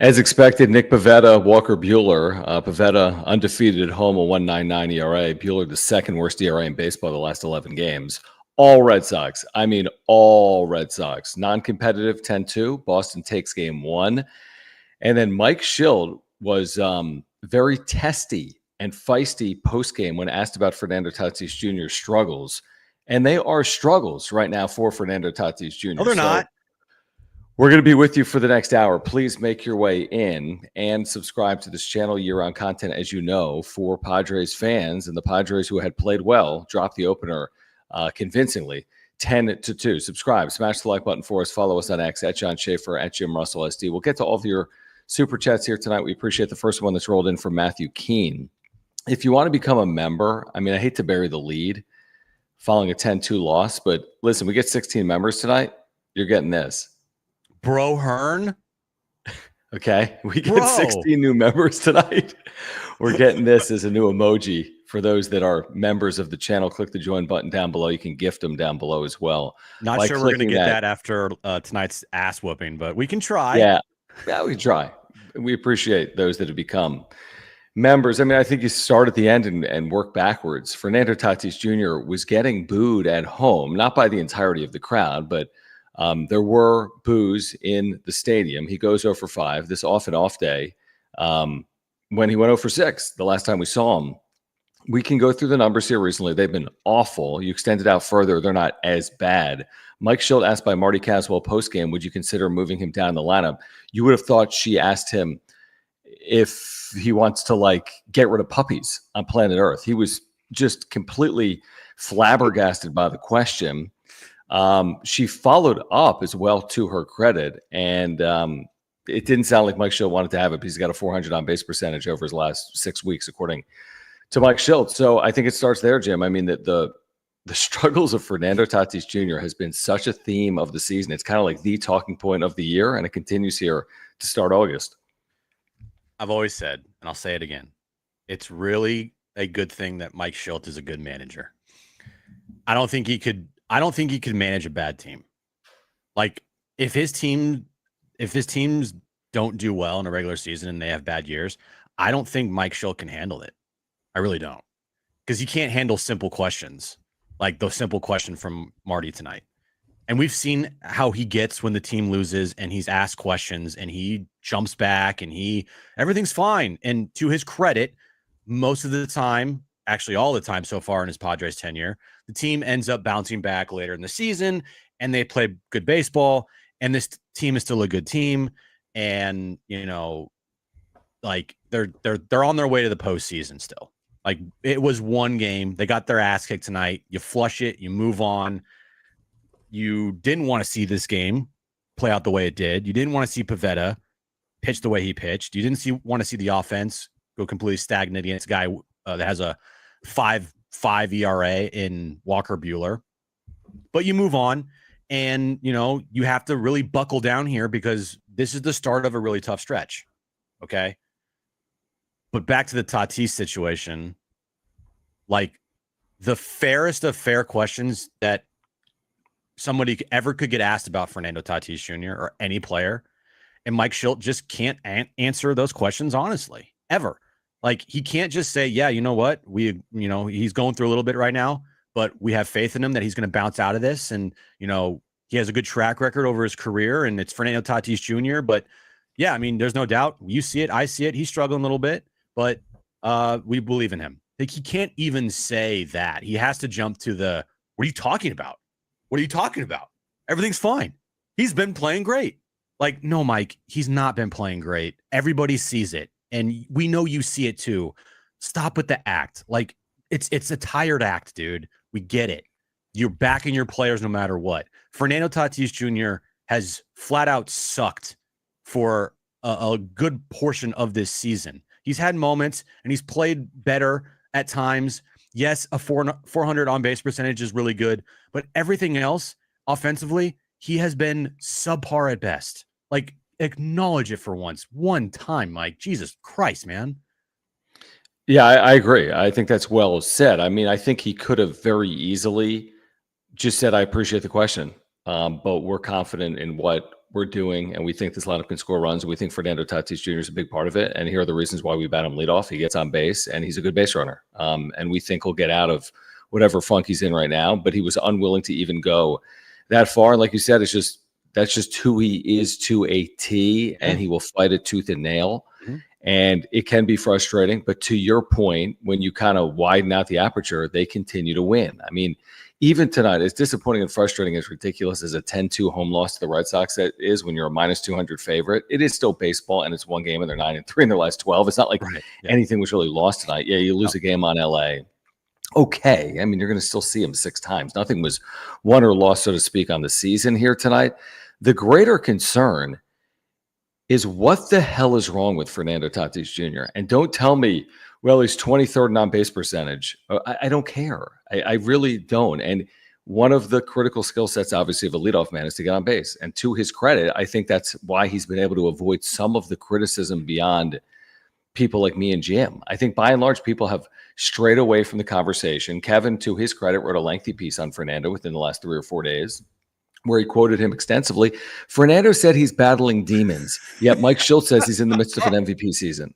As expected, Nick Pivetta, Walker Buehler. Pivetta undefeated at home, a 1.99 ERA. Buehler, the second worst ERA in baseball the last 11 games. All Red Sox. I mean, all Red Sox. Non-competitive 10-2. Boston takes game one. And then Mike Schild was very testy and feisty post-game when asked about Fernando Tatis Jr.'s struggles. And they are struggles right now for Fernando Tatis Jr. No, they're not. We're going to be with you for the next hour. Please make your way in and subscribe to this channel. Year-round content, as you know, for Padres fans. And the Padres, who had played well, dropped the opener convincingly, 10-2. Subscribe. Smash the like button for us. Follow us on X, at John Schaefer, at Jim Russell SD. We'll get to all of your super chats here tonight. We appreciate the first one that's rolled in from Matthew Keene. If you want to become a member, I mean, I hate to bury the lead following a 10-2 loss, but listen, we get 16 members tonight. You're getting this. Bro Hearn. Okay. We get 16 new members tonight. We're getting this as a new emoji for those that are members of the channel. Click the join button down below. You can gift them down below as well. Not sure we're going to get that after tonight's ass whooping, but we can try. Yeah, we can try. We appreciate those that have become members. I mean, I think you start at the end and work backwards. Fernando Tatis Jr. was getting booed at home, not by the entirety of the crowd, but there were boos in the stadium. He goes 0 for 5, this off and off day, when he went 0 for 6 the last time we saw him. We can go through the numbers here recently. They've been awful. You extend it out further, they're not as bad. Mike Schild asked by Marty Caswell postgame, would you consider moving him down the lineup? You would have thought she asked him if he wants to, get rid of puppies on planet Earth. He was just completely flabbergasted by the question. She followed up as well, to her credit, and it didn't sound like Mike Schild wanted to have it because he's got a 400 on-base percentage over his last 6 weeks, according to Mike Schild. So I think it starts there, Jim. I mean, the struggles of Fernando Tatis Jr. has been such a theme of the season. It's kind of like the talking point of the year, and it continues here to start August. I've always said, and I'll say it again, it's really a good thing that Mike Schild is a good manager. I don't think he could manage a bad team. Like, if his teams don't do well in a regular season and they have bad years, I don't think Mike Schild can handle it. I really don't. Because he can't handle simple questions, like the simple question from Marty tonight. And we've seen how he gets when the team loses and he's asked questions and he jumps back and everything's fine. And to his credit, most of the time, actually all the time so far in his Padres tenure, the team ends up bouncing back later in the season and they play good baseball, and this team is still a good team. And, they're on their way to the postseason still. Like, it was one game. They got their ass kicked tonight. You flush it, you move on. You didn't want to see this game play out the way it did. You didn't want to see Pivetta pitch the way he pitched. You didn't want to see the offense go completely stagnant against a guy that has a 5.5 ERA in Walker Buehler. But you move on, and you have to really buckle down here because this is the start of a really tough stretch. Okay. But back to the Tatis situation, like, the fairest of fair questions that somebody ever could get asked about Fernando Tatis Jr. or any player, and Mike Schild just can't answer those questions honestly, ever. Like, he can't just say, yeah, you know what? He's going through a little bit right now, but we have faith in him that he's going to bounce out of this. And, he has a good track record over his career, and it's Fernando Tatis Jr. But yeah, I mean, there's no doubt. You see it. I see it. He's struggling a little bit, but we believe in him. Like, he can't even say that. He has to jump to what are you talking about? What are you talking about? Everything's fine. He's been playing great. Like, no, Mike, he's not been playing great. Everybody sees it. And we know you see it too. Stop with the act. Like, it's a tired act, dude. We get it. You're backing your players no matter what. Fernando Tatis Jr. has flat out sucked for a good portion of this season. He's had moments and he's played better at times. Yes, a 400 on-base percentage is really good, but everything else, offensively, he has been subpar at best. Like, acknowledge it for once. One time, Mike. Jesus Christ, man. Yeah, I agree. I think that's well said. I mean, I think he could have very easily just said, I appreciate the question, but we're confident in what we're doing, and we think this lineup can score runs. And we think Fernando Tatis Jr. is a big part of it. And here are the reasons why we bat him leadoff. He gets on base, and he's a good base runner. And we think he'll get out of whatever funk he's in right now. But he was unwilling to even go that far. And like you said, that's just who he is to a T, and he will fight it tooth and nail. And it can be frustrating. But to your point, when you kind of widen out the aperture, they continue to win. I mean, even tonight, as disappointing and frustrating, as ridiculous as a 10-2 home loss to the Red Sox that is when you're a minus 200 favorite, it is still baseball, and it's one game, and they're 9-3 in their last 12. It's not like anything was really lost tonight. Yeah, you lose a game on LA. Okay. I mean, you're going to still see them 6 times. Nothing was won or lost, so to speak, on the season here tonight. The greater concern is what the hell is wrong with Fernando Tatis Jr.? And don't tell me, well, he's 23rd in on-base percentage. I don't care. I really don't. And one of the critical skill sets, obviously, of a leadoff man is to get on base. And to his credit, I think that's why he's been able to avoid some of the criticism beyond people like me and Jim. I think by and large, people have strayed away from the conversation. Kevin, to his credit, wrote a lengthy piece on Fernando within the last 3 or 4 days, where he quoted him extensively. Fernando said he's battling demons, yet Mike Schultz says he's in the midst of an MVP season.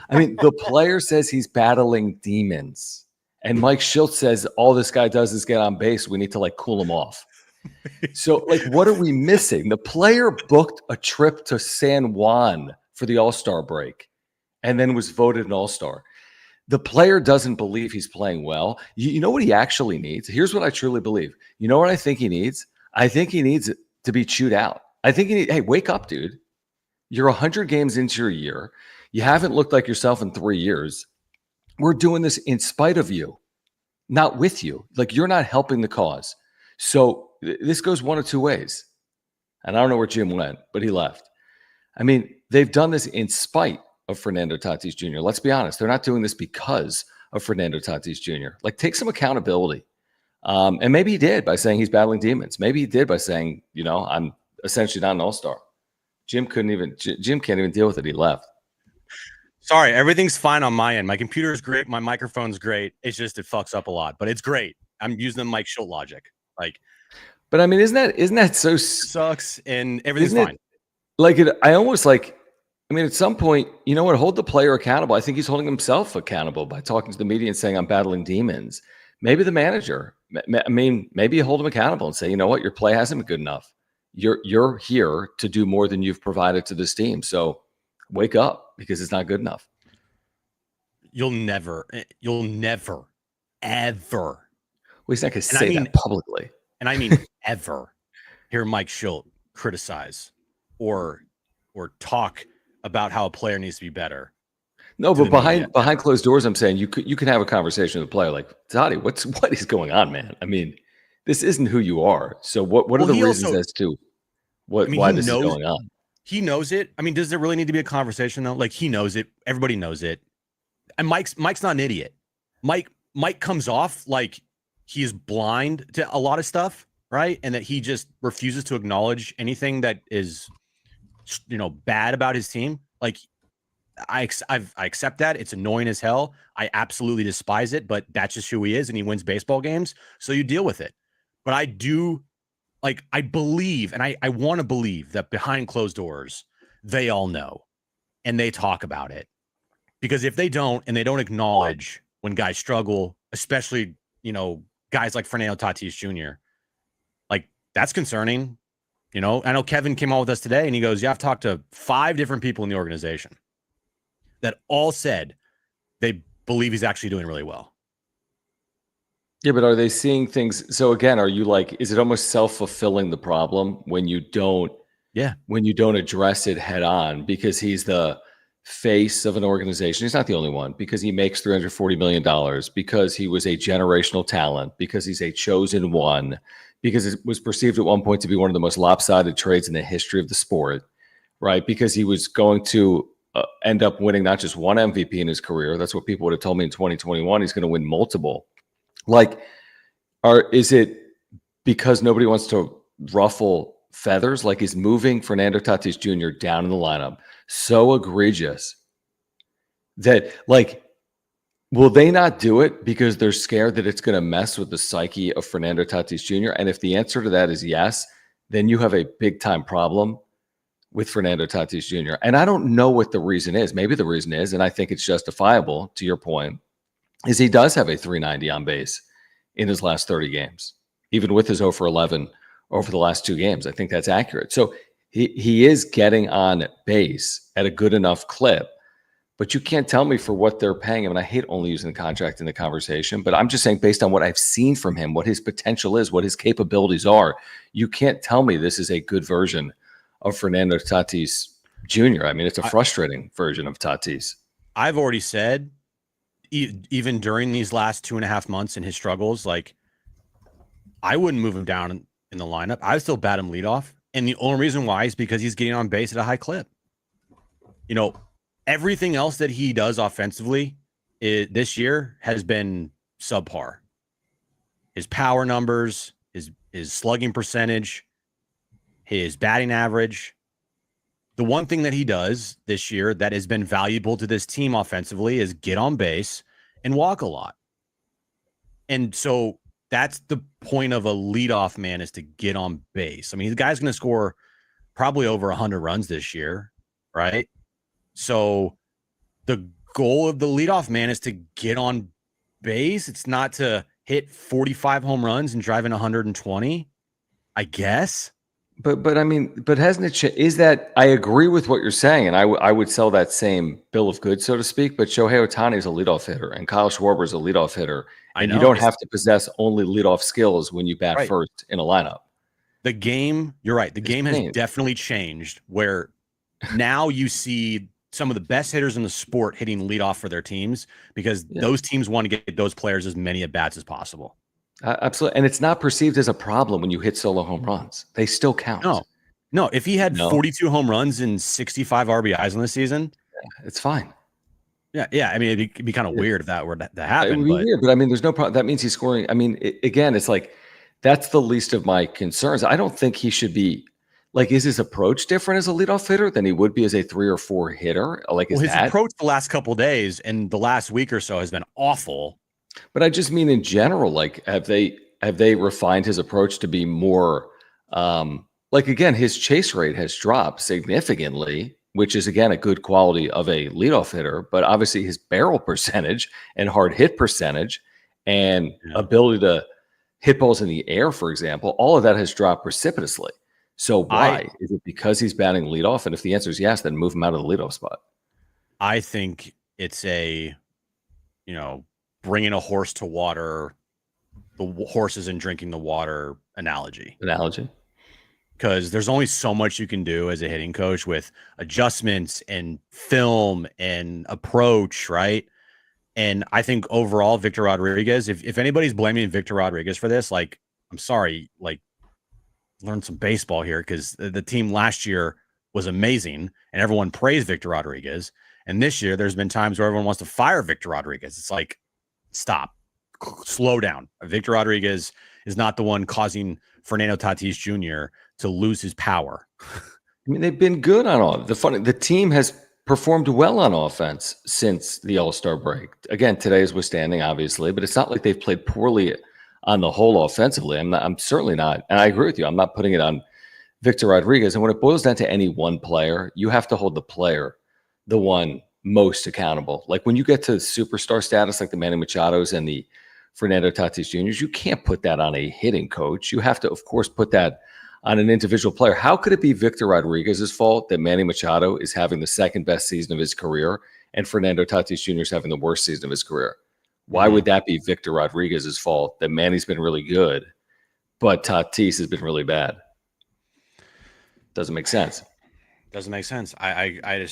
I mean, the player says he's battling demons, and Mike Schultz says all this guy does is get on base. We need to cool him off. So what are we missing? The player booked a trip to San Juan for the All-Star break and then was voted an All-Star. The player doesn't believe he's playing well. You know what he actually needs? Here's what I truly believe. You know what I think he needs? I think he needs to be chewed out. I think hey, wake up, dude. You're 100 games into your year. You haven't looked like yourself in 3 years. We're doing this in spite of you, not with you. You're not helping the cause. So this goes one of 2 ways. And I don't know where Jim went, but he left. I mean, they've done this in spite of Fernando Tatis Jr. Let's be honest. They're not doing this because of Fernando Tatis Jr. Take some accountability. And maybe he did by saying he's battling demons. Maybe he did by saying, I'm essentially not an all-star. Jim can't even deal with it. He left. Sorry, everything's fine on my end. My computer is great. My microphone's great. It's just it fucks up a lot, but it's great. I'm using the Mike Schultz logic. But I mean, isn't that so sucks and everything's fine. I mean, at some point, you know what? Hold the player accountable. I think he's holding himself accountable by talking to the media and saying, I'm battling demons. Maybe the manager, maybe you hold him accountable and say, you know what? Your play hasn't been good enough. You're here to do more than you've provided to this team. So wake up because it's not good enough. You'll never, ever. Well, he's not going to say that publicly. And I mean, ever hear Mike Schultz criticize or talk about how a player needs to be better. No, but behind closed doors, I'm saying you can have a conversation with a player like, Toddy, what is going on, man? I mean, this isn't who you are. So what are the reasons as to why this is going on? He knows it. I mean, does there really need to be a conversation though? He knows it. Everybody knows it. And Mike's not an idiot. Mike comes off like he is blind to a lot of stuff, right? And that he just refuses to acknowledge anything that is, bad about his team. I accept that. It's annoying as hell. I absolutely despise it, but that's just who he is, and he wins baseball games. So you deal with it. But I do, I believe, and I want to believe that behind closed doors, they all know and they talk about it. Because if they don't, and they don't acknowledge when guys struggle, especially, guys like Fernando Tatis Jr., that's concerning. I know Kevin came on with us today and he goes, I've talked to 5 different people in the organization that all said they believe he's actually doing really well. Yeah, but are they seeing things? So again, are you is it almost self-fulfilling the problem when you don't address it head on? Because he's the face of an organization. He's not the only one, because he makes $340 million, because he was a generational talent, because he's a chosen one, because it was perceived at one point to be one of the most lopsided trades in the history of the sport, right? Because he was going to end up winning not just one MVP in his career. That's what people would have told me in 2021. He's going to win multiple. Is it because nobody wants to ruffle feathers? Is moving Fernando Tatis Jr. down in the lineup so egregious that will they not do it because they're scared that it's going to mess with the psyche of Fernando Tatis Jr.? And if the answer to that is yes, then you have a big time problem with Fernando Tatis Jr. And I don't know what the reason is. Maybe the reason is, and I think it's justifiable to your point, is he does have a 390 on base in his last 30 games, even with his 0 for 11 over the last 2 games. I think that's accurate. So he is getting on base at a good enough clip, but you can't tell me for what they're paying him. And I hate only using the contract in the conversation, but I'm just saying based on what I've seen from him, what his potential is, what his capabilities are, you can't tell me this is a good version of Fernando Tatis Jr. I mean, it's a frustrating version of Tatis. I've already said, even during these last 2.5 months in his struggles, like I wouldn't move him down in the lineup. I would still bat him leadoff. And the only reason why is because he's getting on base at a high clip. You know, everything else that he does offensively this year has been subpar. His power numbers, his slugging percentage, his batting average. The one thing that he does this year that has been valuable to this team offensively is get on base and walk a lot. And so that's the point of a leadoff man, is to get on base. I mean, the guy's going to score probably over 100 runs this year, right? So the goal of the leadoff man is to get on base. It's not to hit 45 home runs and drive in 120, I guess. But I mean, but hasn't it? Is that? I agree with what you're saying, and I would sell that same bill of goods, so to speak. But Shohei Ohtani is a leadoff hitter, and Kyle Schwarber is a leadoff hitter, and you don't have to possess only leadoff skills when you bat first in a lineup. The game, you're right. The game has definitely changed, where now you see some of the best hitters in the sport hitting leadoff for their teams, because those teams want to get those players as many at bats as possible. Absolutely. And it's not perceived as a problem when you hit solo home runs. They still count. No. If he had 42 home runs and 65 RBIs in the season, it's fine. Yeah. I mean, it'd be kind of weird if that were to happen. It would be weird, but I mean, there's no problem. That means he's scoring. I mean, again, it's like, that's the least of my concerns. I don't think he should be, like, is his approach different as a leadoff hitter than he would be as a 3 or 4 hitter? Like, his approach the last couple of days and the last week or so has been awful. But I just mean in general, like, have they refined his approach to be more, like, again, his chase rate has dropped significantly, which is, again, a good quality of a leadoff hitter, but obviously his barrel percentage and hard hit percentage and ability to hit balls in the air, for example, all of that has dropped precipitously. So why? Is it because he's batting leadoff? And if the answer is yes, then move him out of the leadoff spot. I think it's bringing a horse to water, the horse isn't drinking the water analogy. Because there's only so much you can do as a hitting coach with adjustments and film and approach, right? And I think overall, Victor Rodriguez, if anybody's blaming Victor Rodriguez for this, like, I'm sorry, like, learn some baseball here, because the team last year was amazing and everyone praised Victor Rodriguez. And this year, there's been times where everyone wants to fire Victor Rodriguez. It's like, stop, slow down. Victor Rodriguez is not the one causing Fernando Tatis Jr. to lose his power. I mean, they've been good on all. The team has performed well on offense since the All-Star break. Again, today is withstanding, obviously, but it's not like they've played poorly on the whole offensively. I'm certainly not, and I agree with you. I'm not putting it on Victor Rodriguez. And when it boils down to any one player, you have to hold the player the one most accountable. Like, when you get to superstar status, like the Manny Machados and the Fernando Tatis Jr.'s, you can't put that on a hitting coach. You have to, of course, put that on an individual player. How could it be Victor Rodriguez's fault that Manny Machado is having the second best season of his career and Fernando Tatis Jr. is having the worst season of his career? Why would that be Victor Rodriguez's fault that Manny's been really good, but Tatis has been really bad? Doesn't make sense. Doesn't make sense. I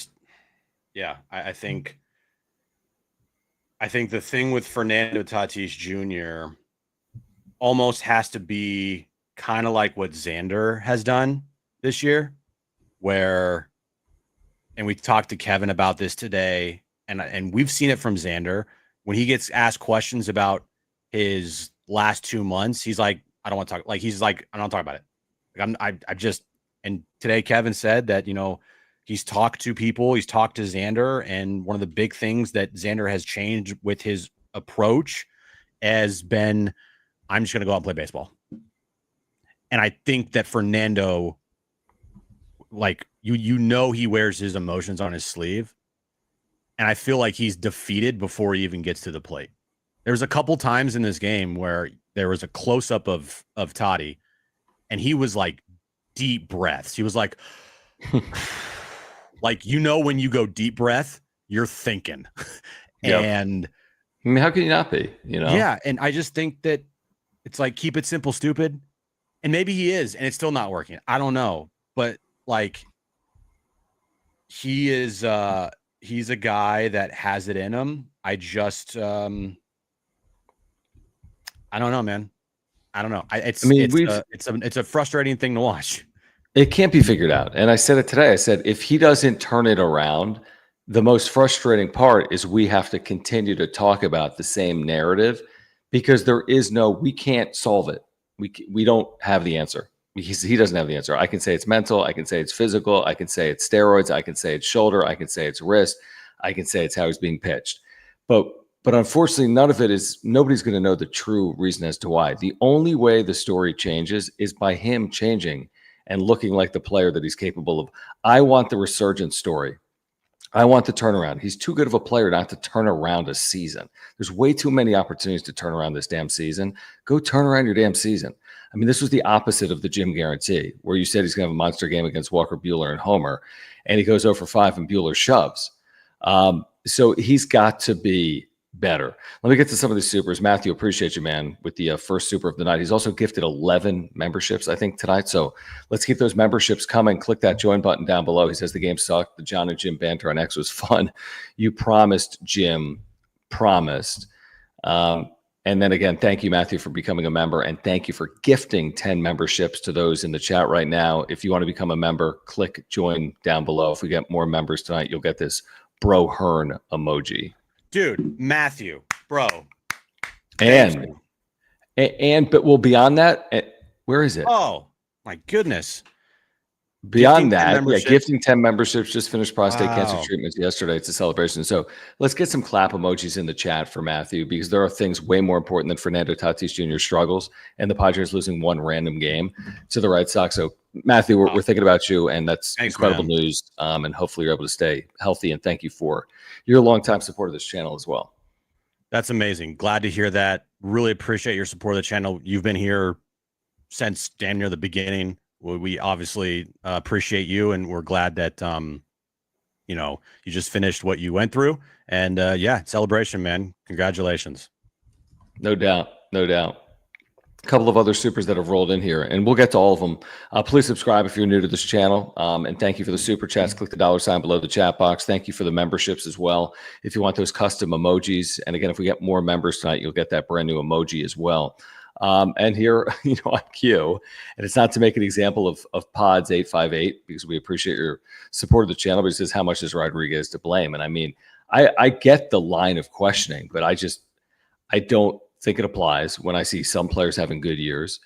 think the thing with Fernando Tatis Jr. almost has to be kind of like what Xander has done this year, and we talked to Kevin about this today, and we've seen it from Xander. When he gets asked questions about his last 2 months, he's like, I don't want to talk. Like, he's like, I don't want to talk about it. And today Kevin said that, he's talked to people, he's talked to Xander, and one of the big things that Xander has changed with his approach has been, I'm just going to go out and play baseball. And I think that Fernando like you know he wears his emotions on his sleeve, and I feel like he's defeated before he even gets to the plate. There was a couple times in this game where there was a close up of Toddy, and he was like deep breaths. He was like, like, you know, when you go deep breath, you're thinking. Yep. And I mean, how can you not be? You know? yeah, and I just think that it's like, keep it simple, stupid. And maybe he is, and it's still not working. I don't know, but like, he's a guy that has it in him. I just I don't know, man. I don't know. It's a frustrating thing to watch. It can't be figured out. And I said it today. I said, if he doesn't turn it around, the most frustrating part is we have to continue to talk about the same narrative because we can't solve it. We don't have the answer because he doesn't have the answer. I can say it's mental. I can say it's physical. I can say it's steroids. I can say it's shoulder. I can say it's wrist. I can say it's how he's being pitched. But unfortunately, nobody's going to know the true reason as to why. The only way the story changes is by him changing and looking like the player that he's capable of. I want the resurgence story. I want the turnaround. He's too good of a player not to turn around a season. There's way too many opportunities to turn around this damn season. Go turn around your damn season. I mean, this was the opposite of the Jim guarantee, where you said he's going to have a monster game against Walker Buehler and Homer, and he goes 0 for 5 and Buehler shoves. So he's got to be better. Let me get to some of the supers. Matthew, appreciate you, man, with the first super of the night. He's also gifted 11 memberships, I think, tonight. So let's keep those memberships coming. Click that join button down below. He says the game sucked. The John and Jim banter on X was fun. You promised, Jim. Promised. And then again, thank you, Matthew, for becoming a member. And thank you for gifting 10 memberships to those in the chat right now. If you want to become a member, click join down below. If we get more members tonight, you'll get this Bro Hearn emoji. Dude, Matthew, bro. But beyond that, where is it? Oh, my goodness. Beyond that, gifting 10 memberships, just finished prostate cancer treatments yesterday. It's a celebration. So let's get some clap emojis in the chat for Matthew, because there are things way more important than Fernando Tatis Jr. struggles and the Padres losing one random game to the Red Sox. So Matthew, we're thinking about you, and that's incredible news. And hopefully you're able to stay healthy. And thank you for your longtime support of this channel as well. That's amazing. Glad to hear that. Really appreciate your support of the channel. You've been here since damn near the beginning. We obviously appreciate you, and we're glad that you know, you just finished what you went through. And yeah, celebration, man. Congratulations. No doubt. No doubt. A couple of other supers that have rolled in here, and we'll get to all of them. Please subscribe if you're new to this channel. And thank you for the super chats. Click the $ below the chat box. Thank you for the memberships as well. If you want those custom emojis, and again, if we get more members tonight, you'll get that brand new emoji as well. And here, you know, on cue, and it's not to make an example of Pods 858, because we appreciate your support of the channel, but it says, how much is Rodriguez to blame? And I mean, I get the line of questioning, but I don't think it applies when I see some players having good years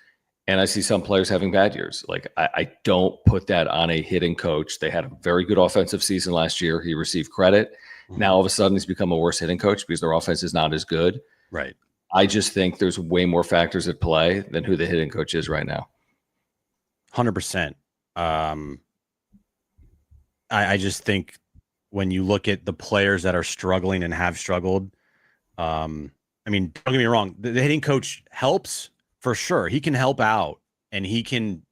and I see some players having bad years. Like, I don't put that on a hitting coach. They had a very good offensive season last year. He received credit. Now all of a sudden he's become a worse hitting coach because their offense is not as good. Right. I just think there's way more factors at play than who the hitting coach is right now. 100%. I just think when you look at the players that are struggling and have struggled, I mean, don't get me wrong, the hitting coach helps for sure. He can help out and he can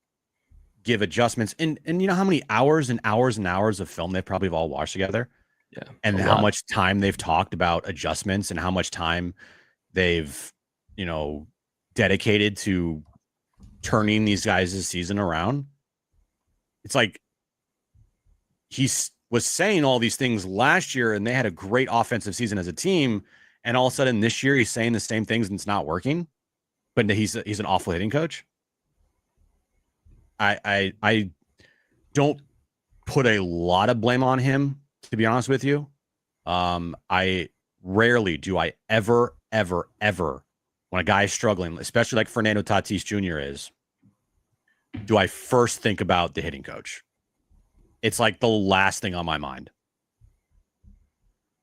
give adjustments. And you know how many hours and hours and hours of film they probably have all watched together? Yeah. And how much time they've talked about adjustments and how much time they've, you know, dedicated to turning these guys' season around. It's like he was saying all these things last year and they had a great offensive season as a team. And all of a sudden this year he's saying the same things and it's not working, but he's an awful hitting coach. I don't put a lot of blame on him, to be honest with you. I rarely do I ever, when a guy is struggling, especially like Fernando Tatis Jr. is, do I first think about the hitting coach. It's like the last thing on my mind.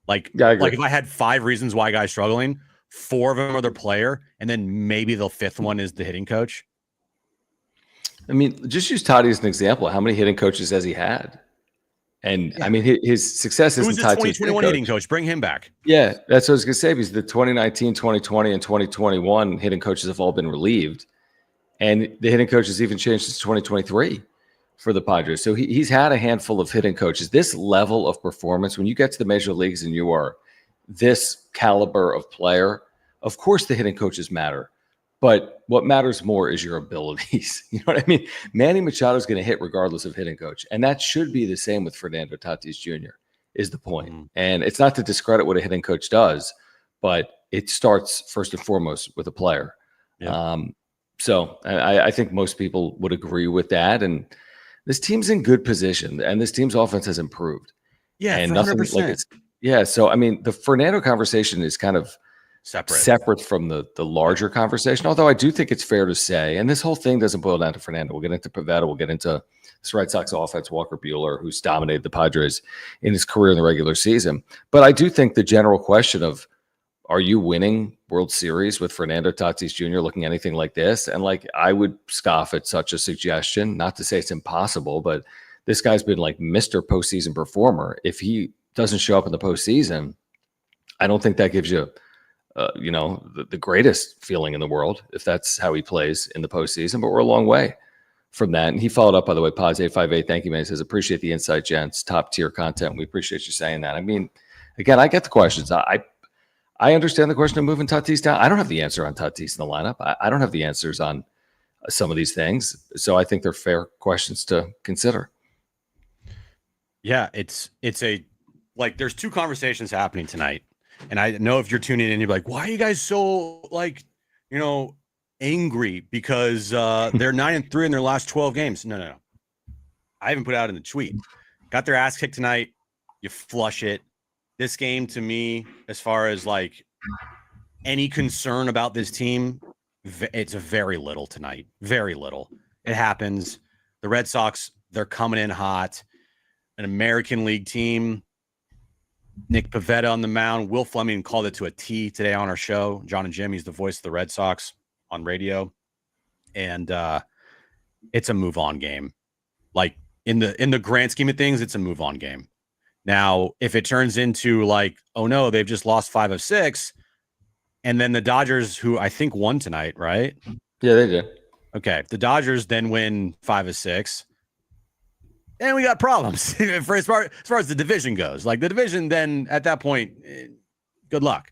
Like if I had 5 reasons why a guy's struggling, 4 of them are their player, and then maybe the 5th one is the hitting coach. I mean, just use Toddy as an example. How many hitting coaches has he had? And Yeah. I mean, his success Who's isn't the tied to his 2021 hitting coach? Bring him back. Yeah, that's what I was going to say. Because the 2019, 2020, and 2021 hitting coaches have all been relieved. And the hitting coaches even changed since 2023 for the Padres. So he's had a handful of hitting coaches. This level of performance, when you get to the major leagues and you are this caliber of player, of course the hitting coaches matter. But what matters more is your abilities. You know what I mean? Manny Machado is going to hit regardless of hitting coach. And that should be the same with Fernando Tatis Jr. is the point. And it's not to discredit what a hitting coach does, but it starts first and foremost with a player. Yeah. So I think most people would agree with that. And this team's in good position, and this team's offense has improved. Yeah, and for nothing 100%. like it's So I mean, the Fernando conversation is kind of separate from the larger conversation. Although I do think it's fair to say, and this whole thing doesn't boil down to Fernando. We'll get into Pivetta. We'll get into this Red Sox offense, Walker Buehler, who's dominated the Padres in his career in the regular season. But I do think the general question of, are you winning World Series with Fernando Tatis Jr. looking anything like this? And like, I would scoff at such a suggestion, not to say it's impossible, but this guy's been like Mr. Postseason performer. If he doesn't show up in the postseason, I don't think that gives you, the greatest feeling in the world if that's how he plays in the postseason. But we're a long way from that. And he followed up, by the way, Pods 858. Thank you, man. He says, appreciate the insight, gents. Top tier content. We appreciate you saying that. I mean, again, I get the questions. I understand the question of moving Tatis down. I don't have the answer on Tatis in the lineup. I don't have the answers on some of these things. So I think they're fair questions to consider. Yeah, it's there's two conversations happening tonight. And I know if you're tuning in, you're like, why are you guys so angry because they're 9-3 in their last 12 games? No. I haven't put out in the tweet. Got their ass kicked tonight. You flush it. This game, to me, as far as like any concern about this team, it's very little tonight. Very little. It happens. The Red Sox, they're coming in hot. An American League team. Nick Pivetta on the mound. Will Fleming called it to a T today on our show. John and Jim, he's the voice of the Red Sox on radio. And it's a move-on game. Like, in the grand scheme of things, it's a move-on game. Now, if it turns into like, oh no, they've just lost 5 of 6, and then the Dodgers, who I think won tonight, right? Yeah, they did. Okay, the Dodgers then win 5 of 6, and we got problems for as far as the division goes. Like the division, then at that point, good luck.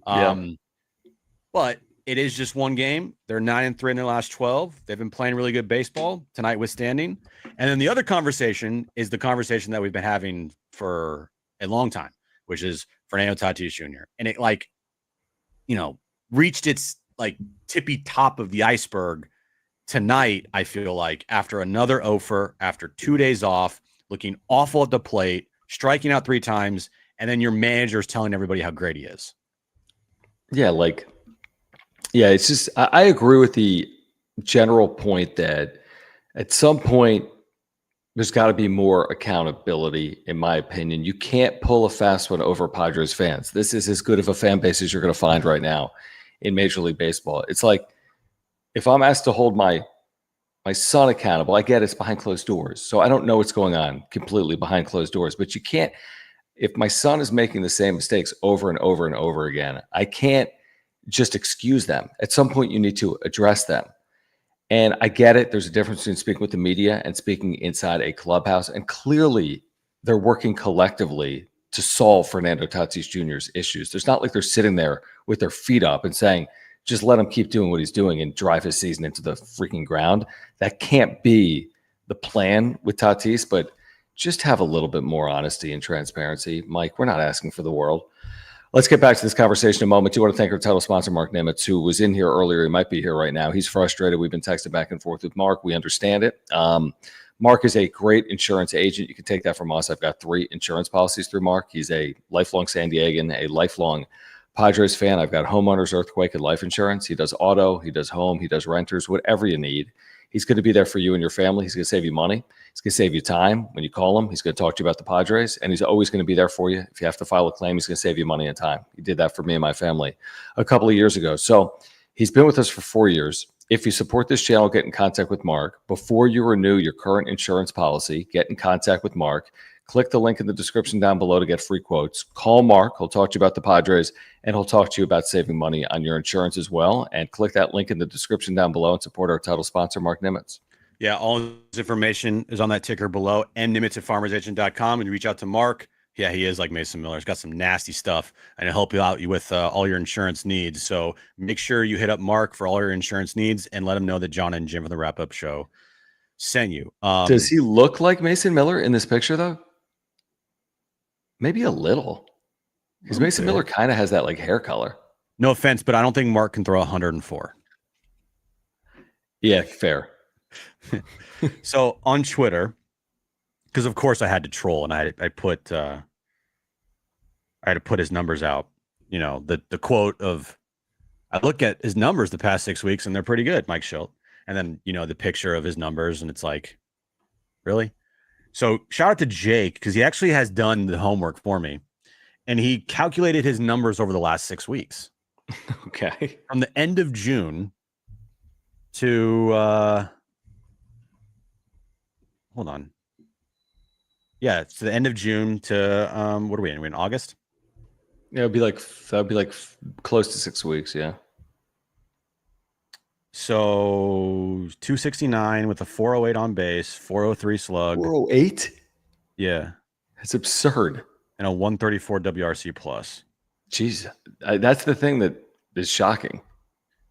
But it is just one game. They're 9-3 in their last 12. They've been playing really good baseball tonight, withstanding. And then the other conversation is the conversation that we've been having for a long time, which is Fernando Tatis Jr. And it reached its like tippy top of the iceberg tonight. I feel like after another offer, after 2 days off, looking awful at the plate, striking out 3 times, and then your manager's telling everybody how great he is. Yeah, it's just, I agree with the general point that at some point there's got to be more accountability, in my opinion. You can't pull a fast one over Padres fans. This is as good of a fan base as you're going to find right now in Major League Baseball. It's like, if I'm asked to hold my son accountable, I get it's behind closed doors. So I don't know what's going on completely behind closed doors. But you can't, if my son is making the same mistakes over and over and over again, I can't just excuse them. At some point, you need to address them. And I get it. There's a difference between speaking with the media and speaking inside a clubhouse. And clearly, they're working collectively to solve Fernando Tatis Jr.'s issues. There's not like they're sitting there with their feet up and saying, just let him keep doing what he's doing and drive his season into the freaking ground. That can't be the plan with Tatis, but just have a little bit more honesty and transparency. Mike, we're not asking for the world. Let's get back to this conversation in a moment. I want to thank our title sponsor, Mark Nimitz, who was in here earlier. He might be here right now. He's frustrated. We've been texting back and forth with Mark. We understand it. Mark is a great insurance agent. You can take that from us. I've got 3 insurance policies through Mark. He's a lifelong San Diegan, a lifelong Padres fan. I've got homeowners, earthquake, and life insurance. He does auto. He does home. He does renters, whatever you need. He's going to be there for you and your family. He's going to save you money. He's going to save you time when you call him. He's going to talk to you about the Padres, and he's always going to be there for you. If you have to file a claim, he's going to save you money and time. He did that for me and my family a couple of years ago. So he's been with us for 4 years. If you support this channel, get in contact with Mark. Before you renew your current insurance policy, get in contact with Mark. Click the link in the description down below to get free quotes. Call Mark. He'll talk to you about the Padres, and he'll talk to you about saving money on your insurance as well. And click that link in the description down below and support our title sponsor, Mark Nimitz. Yeah, all this information is on that ticker below, mnimitz@farmersagent.com, and you reach out to Mark. Yeah, he is like Mason Miller. He's got some nasty stuff, and he'll help you out with all your insurance needs. So make sure you hit up Mark for all your insurance needs and let him know that John and Jim from the Wrap-Up Show sent you. Does he look like Mason Miller in this picture, though? Maybe a little. Because Mason Miller kind of has that like hair color. No offense, but I don't think Mark can throw 104. Yeah, fair. So on Twitter, because of course I had to troll, and I had to put his numbers out. You know, the quote of, I look at his numbers the past 6 weeks and they're pretty good, Mike Schilt. And then, you know, the picture of his numbers, and it's like, really? So shout out to Jake, because he actually has done the homework for me, and he calculated his numbers over the last 6 weeks. Okay. From the end of June to hold on. Yeah, it's the end of June to what are we in? We're in August? Yeah, that'd be like close to 6 weeks, yeah. So 269 with a 408 on base, 403 slug. 408? Yeah. That's absurd. And a 134 WRC plus. Jeez, that's the thing that is shocking.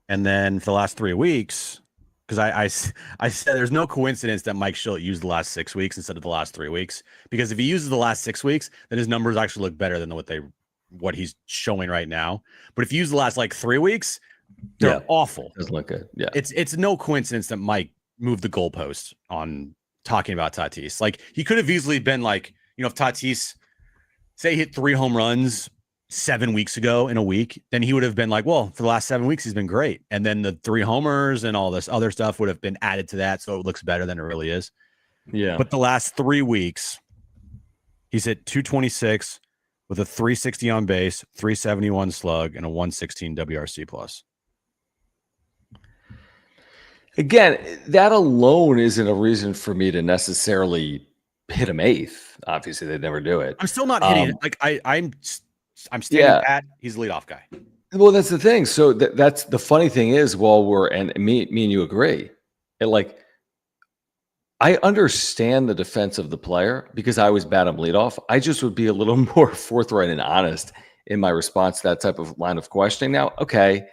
And then for the last 3 weeks, because I said there's no coincidence that Mike Schilt used the last 6 weeks instead of the last 3 weeks, because if he uses the last 6 weeks, then his numbers actually look better than what he's showing right now. But if you use the last like 3 weeks, they're awful. Doesn't look good. Yeah, it's no coincidence that Mike moved the goalpost on talking about Tatis. Like, he could have easily been like, you know, if Tatis say he hit 3 home runs 7 weeks ago in a week, then he would have been like, well, for the last 7 weeks, he's been great. And then the 3 homers and all this other stuff would have been added to that. So it looks better than it really is. Yeah. But the last 3 weeks, he's hit 226 with a 360 on base, 371 slug, and a 116 WRC plus. Again, that alone isn't a reason for me to necessarily hit him 8th. Obviously, they'd never do it. I'm still not hitting it. Like, I'm standing pat. He's the leadoff guy. Well, that's the thing. So that's the funny thing is, and me and you agree. I understand the defense of the player because I was bad on leadoff. I just would be a little more forthright and honest in my response to that type of line of questioning. Now, okay,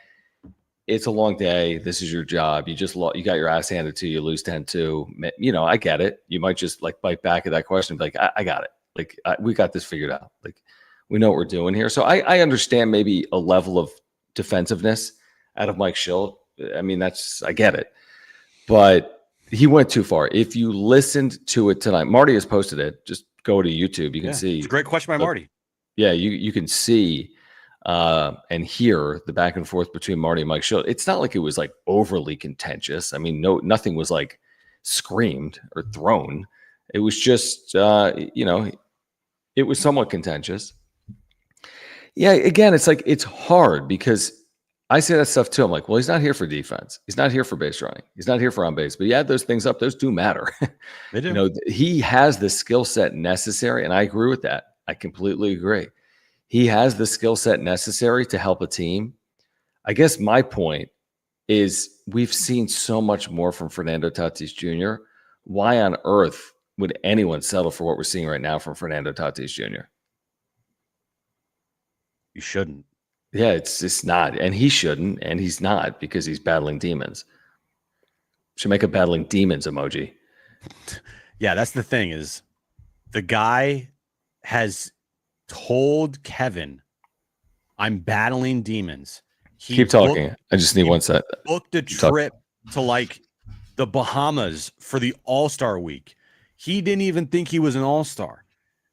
it's a long day. This is your job. You got your ass handed to you. You lose 10-2. You know, I get it. You might just like bite back at that question and be like, I got it. Like, we got this figured out. Like, we know what we're doing here. So I understand maybe a level of defensiveness out of Mike Schilt. I mean, I get it. But he went too far. If you listened to it tonight, Marty has posted it. Just go to YouTube. You can see. It's a great question by Marty. Yeah, you can see and hear the back and forth between Marty and Mike Schilt. It's not like it was like overly contentious. I mean, nothing was like screamed or thrown. It was just, you know, it was somewhat contentious. Yeah, again, it's like, it's hard because I say that stuff too. I'm like, well, he's not here for defense. He's not here for base running. He's not here for on base. But you add those things up, those do matter. They do. You know, he has the skill set necessary, and I agree with that. I completely agree. He has the skill set necessary to help a team. I guess my point is we've seen so much more from Fernando Tatis Jr. Why on earth would anyone settle for what we're seeing right now from Fernando Tatis Jr.? You shouldn't. Yeah, it's just not. And he shouldn't, and he's not because he's battling demons. Should make a battling demons emoji. Yeah, that's the thing is the guy has told Kevin, I'm battling demons. Keep talking. I just need one set. Booked a trip to like the Bahamas for the All-Star week. He didn't even think he was an All-Star.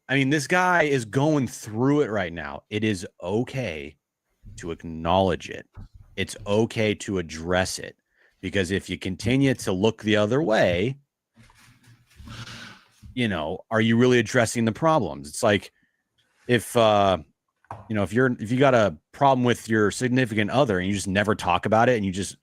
I mean, this guy is going through it right now. It is okay to acknowledge it. It's okay to address it. Because if you continue to look the other way, you know, are you really addressing the problems? It's like if if you got a problem with your significant other and you just never talk about it and you just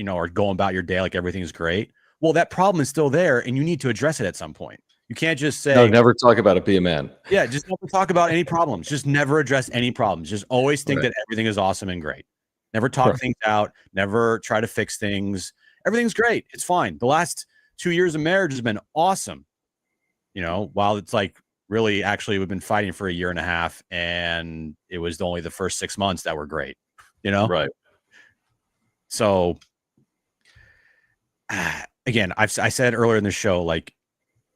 are going about your day like everything's great, well, that problem is still there and you need to address it at some point. You can't just say, no, never talk about it. Be a man. Yeah, just never talk about any problems. Just never address any problems. Just always think that everything is awesome and great. Never talk things out. Never try to fix things. Everything's great. It's fine. The last 2 years of marriage has been awesome. While it's like really, actually, we've been fighting for a year and a half, and it was only the first 6 months that were great. Right. So, again, I said earlier in the show, like,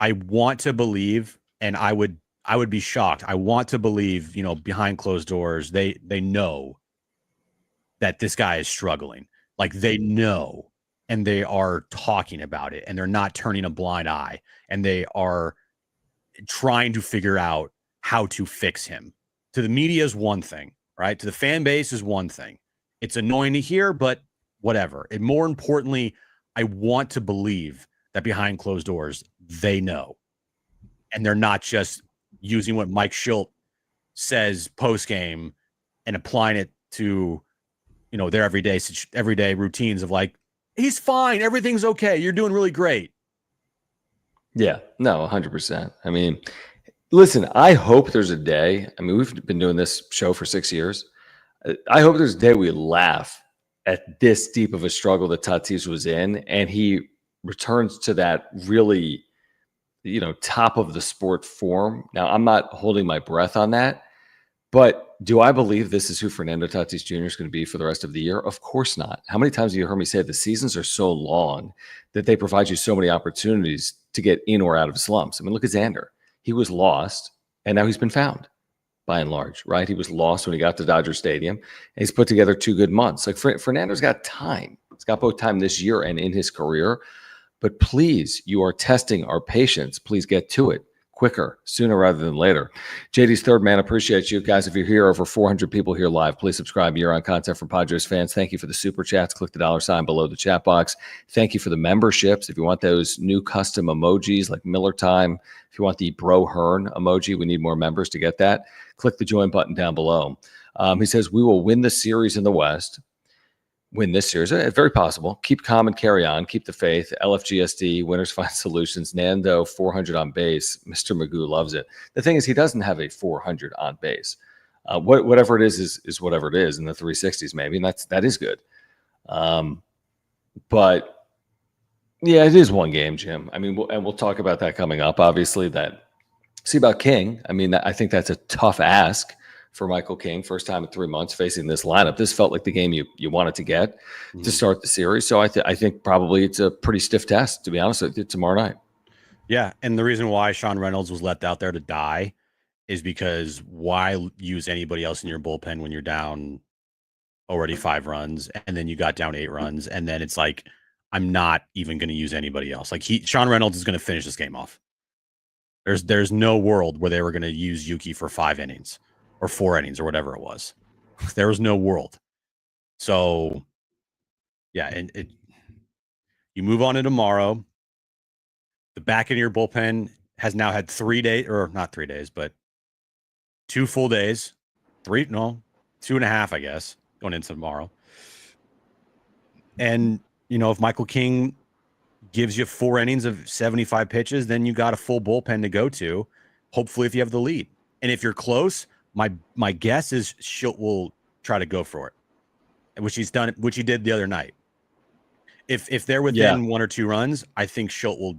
I want to believe, and I would be shocked. I want to believe, behind closed doors, they know that this guy is struggling. Like, they know, and they are talking about it, and they're not turning a blind eye, and they are trying to figure out how to fix him. To the media is one thing, right? To the fan base is one thing. It's annoying to hear, but whatever. And more importantly, I want to believe that behind closed doors, they know. And they're not just using what Mike Schilt says post-game and applying it to, their everyday routines of like, he's fine. Everything's okay. You're doing really great. Yeah, no, 100%. I mean, listen, I hope there's a day. I mean, we've been doing this show for 6 years. I hope there's a day we laugh at this deep of a struggle that Tatis was in, and he returns to that really, top of the sport form. Now, I'm not holding my breath on that, but do I believe this is who Fernando Tatis Jr. is going to be for the rest of the year? Of course not. How many times have you heard me say the seasons are so long that they provide you so many opportunities to get in or out of slumps? I mean, look at Xander. He was lost, and now he's been found, by and large, right? He was lost when he got to Dodger Stadium, and he's put together 2 good months. Like, Fernando's got time. He's got both time this year and in his career. But please, you are testing our patience. Please get to it quicker, sooner rather than later. JD's Third Man, appreciate you. Guys, if you're here, over 400 people here live, please subscribe. You're on content from Padres fans. Thank you for the super chats. Click the $ below the chat box. Thank you for the memberships. If you want those new custom emojis like Miller Time, if you want the Bro Hearn emoji, we need more members to get that. Click the join button down below. He says, we will win the series in the West. Win this series. Very possible. Keep calm and carry on. Keep the faith. LFGSD, winners find solutions. Nando, 400 on base. Mr. Magoo loves it. The thing is, he doesn't have a 400 on base. Whatever it is whatever it is in the 360s, maybe. And that is good. But yeah, it is one game, Jim. I mean, we'll talk about that coming up. Obviously, see about King. I mean, I think that's a tough ask for Michael King, first time in 3 months facing this lineup. This felt like the game you wanted to get to start the series. So I think probably it's a pretty stiff test, to be honest with you, tomorrow night. Yeah, and the reason why Sean Reynolds was left out there to die is because why use anybody else in your bullpen when you're down already 5 runs and then you got down 8 runs, and then it's like, I'm not even going to use anybody else. Like, Sean Reynolds is going to finish this game off. There's no world where they were going to use Yuki for 5 innings. Or 4 innings or whatever it was. There was no world. So, yeah, and you move on to tomorrow. The back end of your bullpen has now had 3 days, or not 3 days, but 2 full days. 2.5, I guess, going into tomorrow. And, if Michael King gives you 4 innings of 75 pitches, then you got a full bullpen to go to, hopefully, if you have the lead. And if you're close, my guess is Schilt will try to go for it, which he did the other night. If they're within 1 or 2 runs, I think Schilt will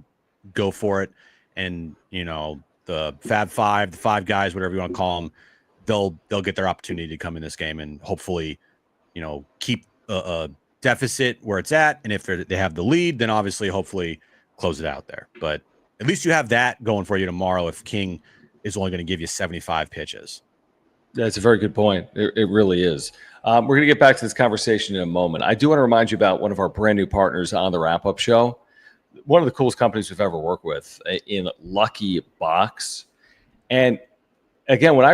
go for it, and the Fab Five, the 5 guys, whatever you want to call them, they'll get their opportunity to come in this game and hopefully, keep a deficit where it's at, and if they have the lead, then obviously hopefully close it out there. But at least you have that going for you tomorrow if King is only going to give you 75 pitches. That's a very good point. It really is. We're going to get back to this conversation in a moment. I do want to remind you about one of our brand new partners on the wrap-up show. One of the coolest companies we've ever worked with in Lucky Box. And again, when I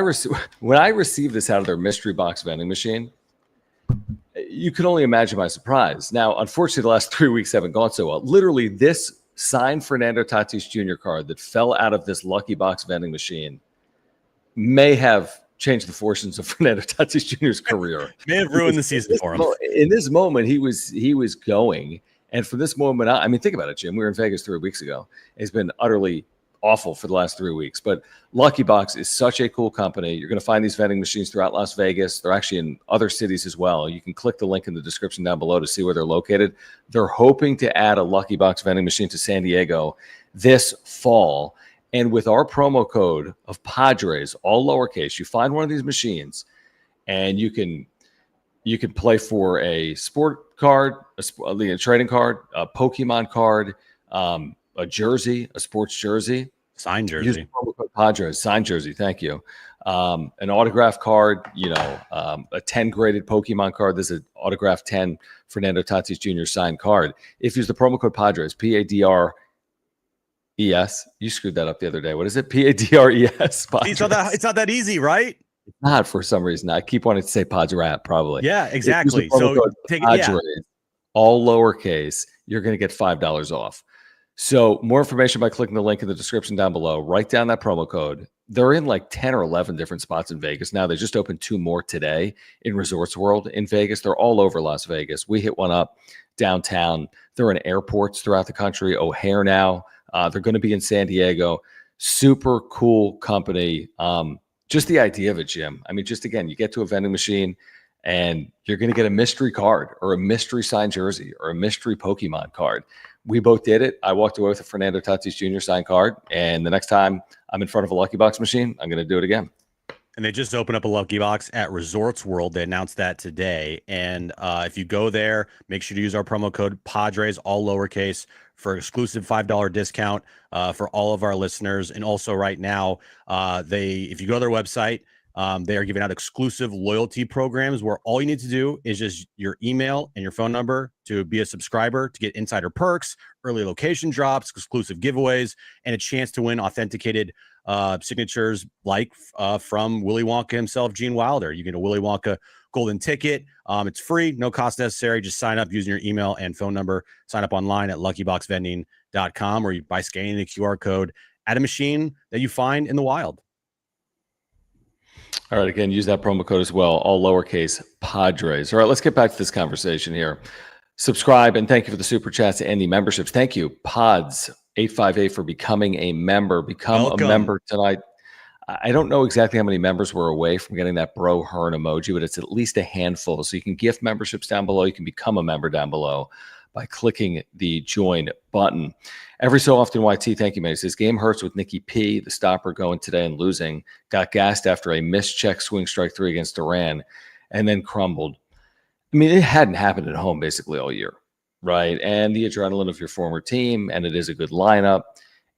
received this out of their mystery box vending machine, you can only imagine my surprise. Now, unfortunately, the last 3 weeks haven't gone so well. Literally, this signed Fernando Tatis Jr. card that fell out of this Lucky Box vending machine may have change the fortunes of Fernando Tatis Jr.'s career. May have ruined the season for him. In this moment, he was going, and from this moment on, I mean, think about it, Jim. We were in Vegas 3 weeks ago. It's been utterly awful for the last 3 weeks, but Lucky Box is such a cool company. You're going to find these vending machines throughout Las Vegas. They're actually in other cities as well. You can click the link in the description down below to see where they're located. They're hoping to add a Lucky Box vending machine to San Diego this fall. And with our promo code of Padres, all lowercase, you find one of these machines and you can play for a sport card, a trading card, a Pokemon card, a jersey, a sports jersey. Signed jersey. Use promo code Padres, signed jersey, thank you. An autograph card, a 10 graded Pokemon card. This is an autograph 10 Fernando Tatis Jr. signed card. If you use the promo code Padres, Padres. You screwed that up the other day. What is it? Padres. It's not that easy, right? It's not, for some reason. I keep wanting to say Padres, probably. Yeah, exactly. So take it. Yeah. All lowercase, you're going to get $5 off. So more information by clicking the link in the description down below. Write down that promo code. They're in like 10 or 11 different spots in Vegas now. They just opened 2 more today in Resorts World in Vegas. They're all over Las Vegas. We hit one up downtown. They're in airports throughout the country. O'Hare now. They're going to be in San Diego. Super cool company. Just the idea of it, Jim. I mean, just again, you get to a vending machine and you're going to get a mystery card or a mystery signed jersey or a mystery Pokemon card. We both did it. I walked away with a Fernando Tatis Jr. signed card. And the next time I'm in front of a Lucky Box machine, I'm going to do it again. And they just opened up a Lucky Box at Resorts World. They announced that today. And if you go there, make sure to use our promo code Padres, all lowercase, for exclusive $5 discount for all of our listeners. And also right now, if you go to their website, they are giving out exclusive loyalty programs where all you need to do is just your email and your phone number to be a subscriber to get insider perks, early location drops, exclusive giveaways, and a chance to win authenticated signatures like from Willy Wonka himself, Gene Wilder. You get a Willy Wonka golden ticket. It's free, no cost necessary. Just sign up using your email and phone number. Sign up online at luckyboxvending.com or by scanning the QR code at a machine that you find in the wild. All right, again, use that promo code as well, all lowercase Padres. All right, let's get back to this conversation here. Subscribe, and thank you for the super chats and the memberships. Thank you, Pods858, for becoming a member. Welcome. A member tonight. I don't know exactly how many members were away from getting that Bro Hearn emoji, but it's at least a handful. So you can gift memberships down below. You can become a member down below by clicking the join button. Every so often, YT, thank you, man. He says, game hurts with Nicky P, the stopper, going today and losing. Got gassed after a missed check swing strike 3 against Duran and then crumbled. I mean, it hadn't happened at home basically all year, right? And the adrenaline of your former team, and it is a good lineup.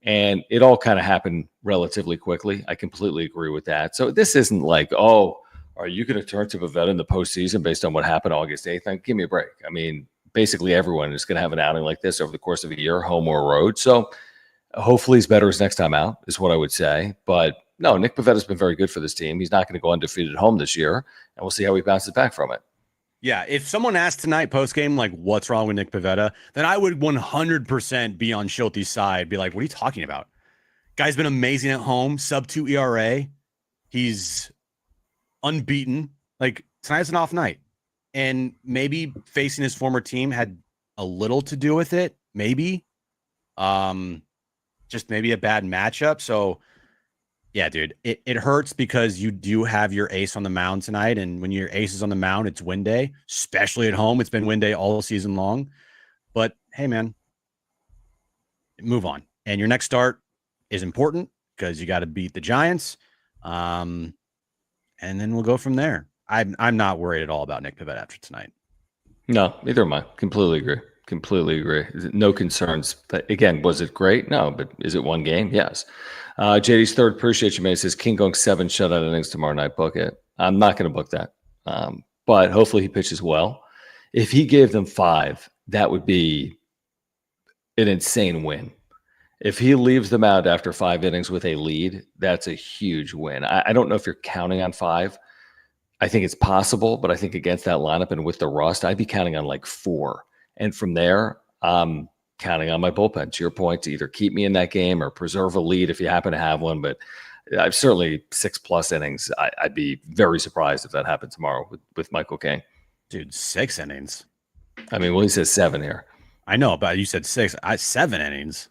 And it all kind of happened relatively quickly. I completely agree with that. So this isn't like, oh, are you going to turn to Pivetta in the postseason based on what happened August 8th? Like, give me a break. I mean, basically everyone is going to have an outing like this over the course of a year, home or road. So hopefully he's better his next time out is what I would say. But no, Nick Pivetta has been very good for this team. He's not going to go undefeated at home this year, and we'll see how he bounces back from it. Yeah, if someone asked tonight post-game, like, what's wrong with Nick Pivetta, then I would 100% be on Schulte's side, be like, what are you talking about? Guy's been amazing at home, sub-2 ERA. He's unbeaten. Like, tonight's an off night. And maybe facing his former team had a little to do with it. Maybe. Just maybe a bad matchup. So, yeah, dude, it hurts because you do have your ace on the mound tonight. And when your ace is on the mound, it's win day, especially at home. It's been win day all season long. But, hey, man, move on. And your next start is important because you got to beat the Giants. And then we'll go from there. I'm not worried at all about Nick Pivetta after tonight. No, neither am I. Completely agree. No concerns. But again, was it great? No, but is it one game? Yes. JD's third, appreciate you, man. It says King going 7 shutout innings tomorrow night. Book it. I'm not going to book that. But hopefully he pitches well. If he gave them 5, that would be an insane win. If he leaves them out after 5 innings with a lead, that's a huge win. I don't know if you're counting on 5. I think it's possible, but I think against that lineup and with the rust, I'd be counting on like 4. And from there, I'm counting on my bullpen, to your point, to either keep me in that game or preserve a lead if you happen to have one. But I've certainly 6+ innings. I'd be very surprised if that happened tomorrow with Michael King. Dude, 6 innings. I mean, well, he says 7 here. I know, but you said 6. 7 innings.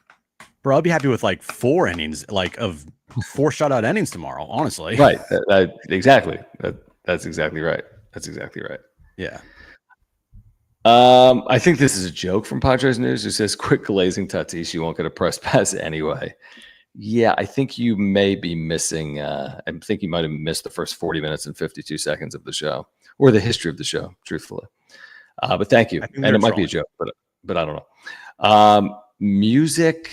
Bro, I'll be happy with like 4 innings, like of 4 shutout innings tomorrow, honestly. Right. Exactly. That's exactly right. That's exactly right. Yeah. I think this is a joke from Padres News who says, quit glazing Tatis. You won't get a press pass anyway. Yeah, I think you may be missing. I think you might have missed the first 40 minutes and 52 seconds of the show, or the history of the show, truthfully. But thank you. And it might be a joke, but I don't know. Music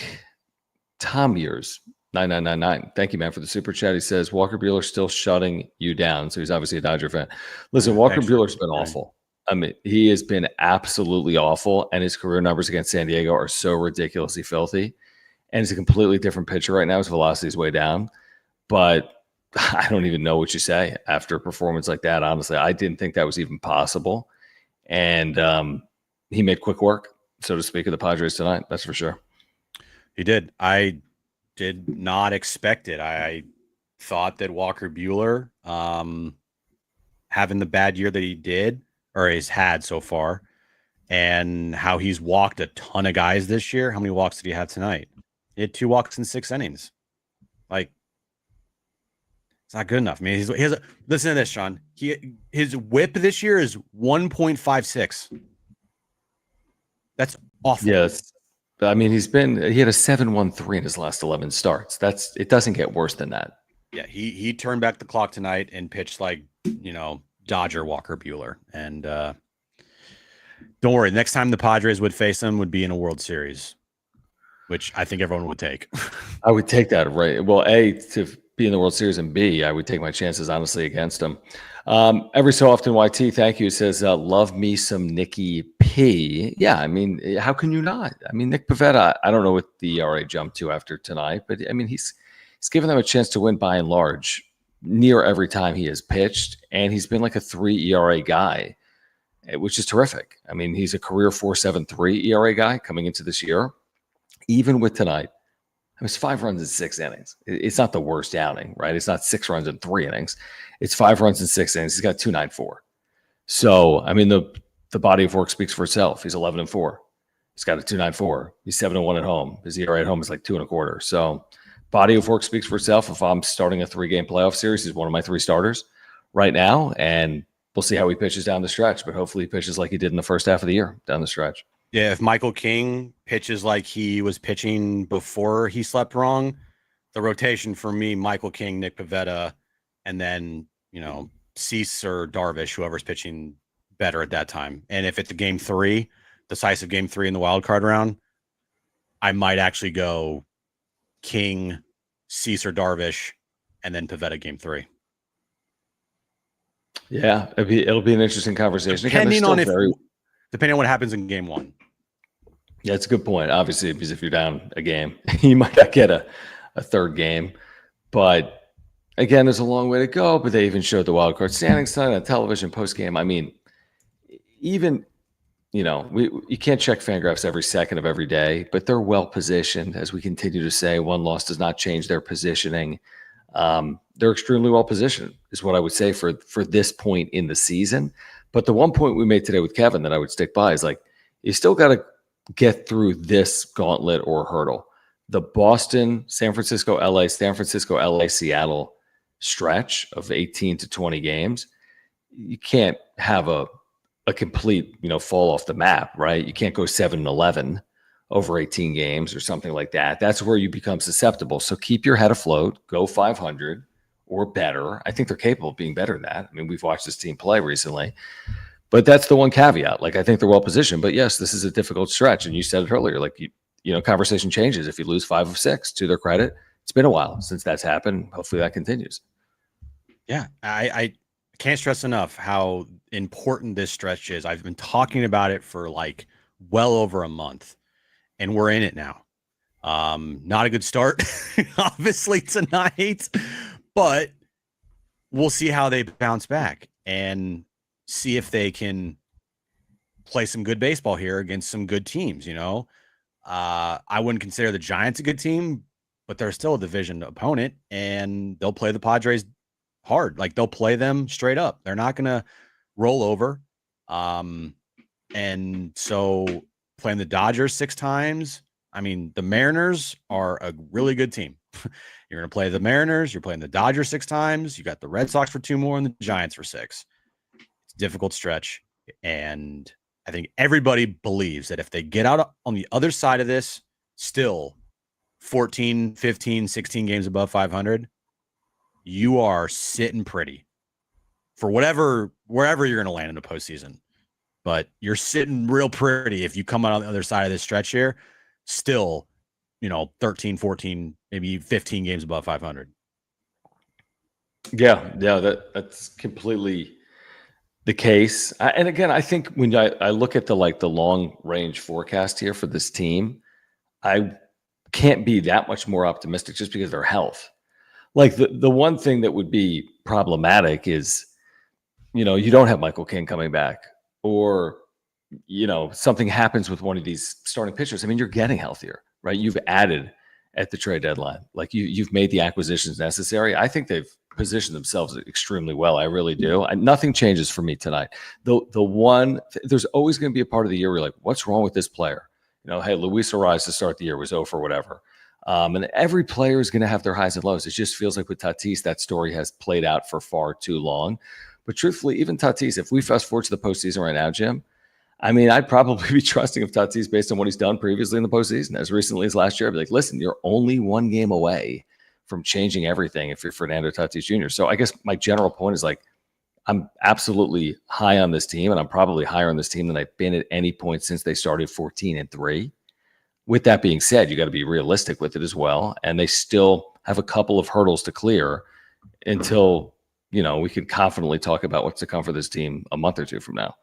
Tom Years 9999. Thank you, man, for the super chat. He says Walker Buehler still shutting you down. So he's obviously a Dodger fan. Listen, Walker Buehler's been awful. I mean, he has been absolutely awful, and his career numbers against San Diego are so ridiculously filthy. And he's a completely different pitcher right now. His velocity is way down. But I don't even know what you say after a performance like that. Honestly, I didn't think that was even possible. And he made quick work, so to speak, of the Padres tonight. That's for sure. He did. I did not expect it. I thought that Walker Buehler, having the bad year that he did, or he's had so far, and how he's walked a ton of guys this year. How many walks did he have tonight? He had 2 walks in 6 innings. Like, it's not good enough. I mean, listen to this, Sean. His whip this year is 1.56. That's awful. Yes. I mean, he had a 7.13 in his last 11 starts. It doesn't get worse than that. Yeah, he turned back the clock tonight and pitched like, Dodger Walker Buehler. And don't worry, next time the Padres would face him would be in a World Series, which I think everyone would take. I would take that, right? Well, A, to be in the World Series, and B, I would take my chances, honestly, against him. Every so often, YT, thank you, says, love me some Nicky P. Yeah, I mean, how can you not? I mean, Nick Pivetta, I don't know what the ERA jumped to after tonight, but I mean, he's given them a chance to win by and large near every time he has pitched, and he's been like a 3 ERA guy, which is terrific. I mean, he's a career 4.73 ERA guy coming into this year. Even with tonight, it was 5 runs in 6 innings. It's not the worst outing, right? It's not 6 runs in 3 innings. It's 5 runs in 6 innings. He's got 2.94. So, I mean, the body of work speaks for itself. He's 11-4. He's got a 2.94. He's 7-1 at home. His ERA at home is like 2.25. So, body of work speaks for itself. If I'm starting a 3-game playoff series, he's one of my 3 starters right now, and we'll see how he pitches down the stretch. But hopefully, he pitches like he did in the first half of the year down the stretch. Yeah, if Michael King pitches like he was pitching before he slept wrong, the rotation for me, Michael King, Nick Pivetta, and then, Cease or Darvish, whoever's pitching better at that time. And if it's a game 3, decisive game 3 in the wild card round, I might actually go King, Cease or Darvish, and then Pivetta game 3. Yeah, it'll be an interesting conversation. Depending on what happens in game 1. Yeah, it's a good point. Obviously, because if you're down a game, you might not get a 3rd game. But again, there's a long way to go. But they even showed the wild card standings tonight on television post-game. I mean, even, you can't check Fangraphs every second of every day, but they're well positioned. As we continue to say, one loss does not change their positioning. They're extremely well positioned, is what I would say for this point in the season. But the one point we made today with Kevin that I would stick by is like, you still got to get through this gauntlet or hurdle. The Boston, San Francisco, LA, Seattle stretch of 18 to 20 games. You can't have a complete, fall off the map, right? You can't go 7-11 over 18 games or something like that. That's where you become susceptible. So keep your head afloat, go 500 or better. I think they're capable of being better than that. I mean, we've watched this team play recently. But that's the one caveat. Like, I think they're well positioned. But yes, this is a difficult stretch. And you said it earlier, like, conversation changes if you lose 5 of 6. To their credit, it's been a while since that's happened. Hopefully that continues. Yeah, I can't stress enough how important this stretch is. I've been talking about it for like well over a month, and we're in it now. Not a good start, obviously, tonight, but we'll see how they bounce back and see if they can play some good baseball here against some good teams. I wouldn't consider the Giants a good team, but they're still a division opponent, and they'll play the Padres hard. Like they'll play them straight up. They're not going to roll over. And so playing the Dodgers 6 times. I mean, the Mariners are a really good team. You're going to play the Mariners. You're playing the Dodgers 6 times. You got the Red Sox for 2 more and the Giants for 6. It's a difficult stretch. And I think everybody believes that if they get out on the other side of this, still 14, 15, 16 games above 500, you are sitting pretty for wherever you're going to land in the postseason. But you're sitting real pretty if you come out on the other side of this stretch here, still, 13, 14, maybe 15 games above 500. Yeah, that's completely the case. And again, I think when I look at the long range forecast here for this team, I can't be that much more optimistic just because of their health. Like the one thing that would be problematic is, you don't have Michael King coming back, or, something happens with one of these starting pitchers. I mean, you're getting healthier, right? You've added at the trade deadline. Like you've made the acquisitions necessary. I think they've positioned themselves extremely well. I really do. Nothing changes for me tonight. There's always going to be a part of the year where you're like, what's wrong with this player? Hey, Luis Ariz to start the year was 0 for whatever. And every player is going to have their highs and lows. It just feels like with Tatis, that story has played out for far too long. But truthfully, even Tatis, if we fast forward to the postseason right now, Jim, I mean, I'd probably be trusting of Tatis based on what he's done previously in the postseason. As recently as last year, I'd be like, listen, you're only 1 game away from changing everything if you're Fernando Tatis Jr. So I guess my general point is I'm absolutely high on this team, and I'm probably higher on this team than I've been at any point since they started 14-3. With that being said, you got to be realistic with it as well. And they still have a couple of hurdles to clear until, we can confidently talk about what's to come for this team a month or two from now.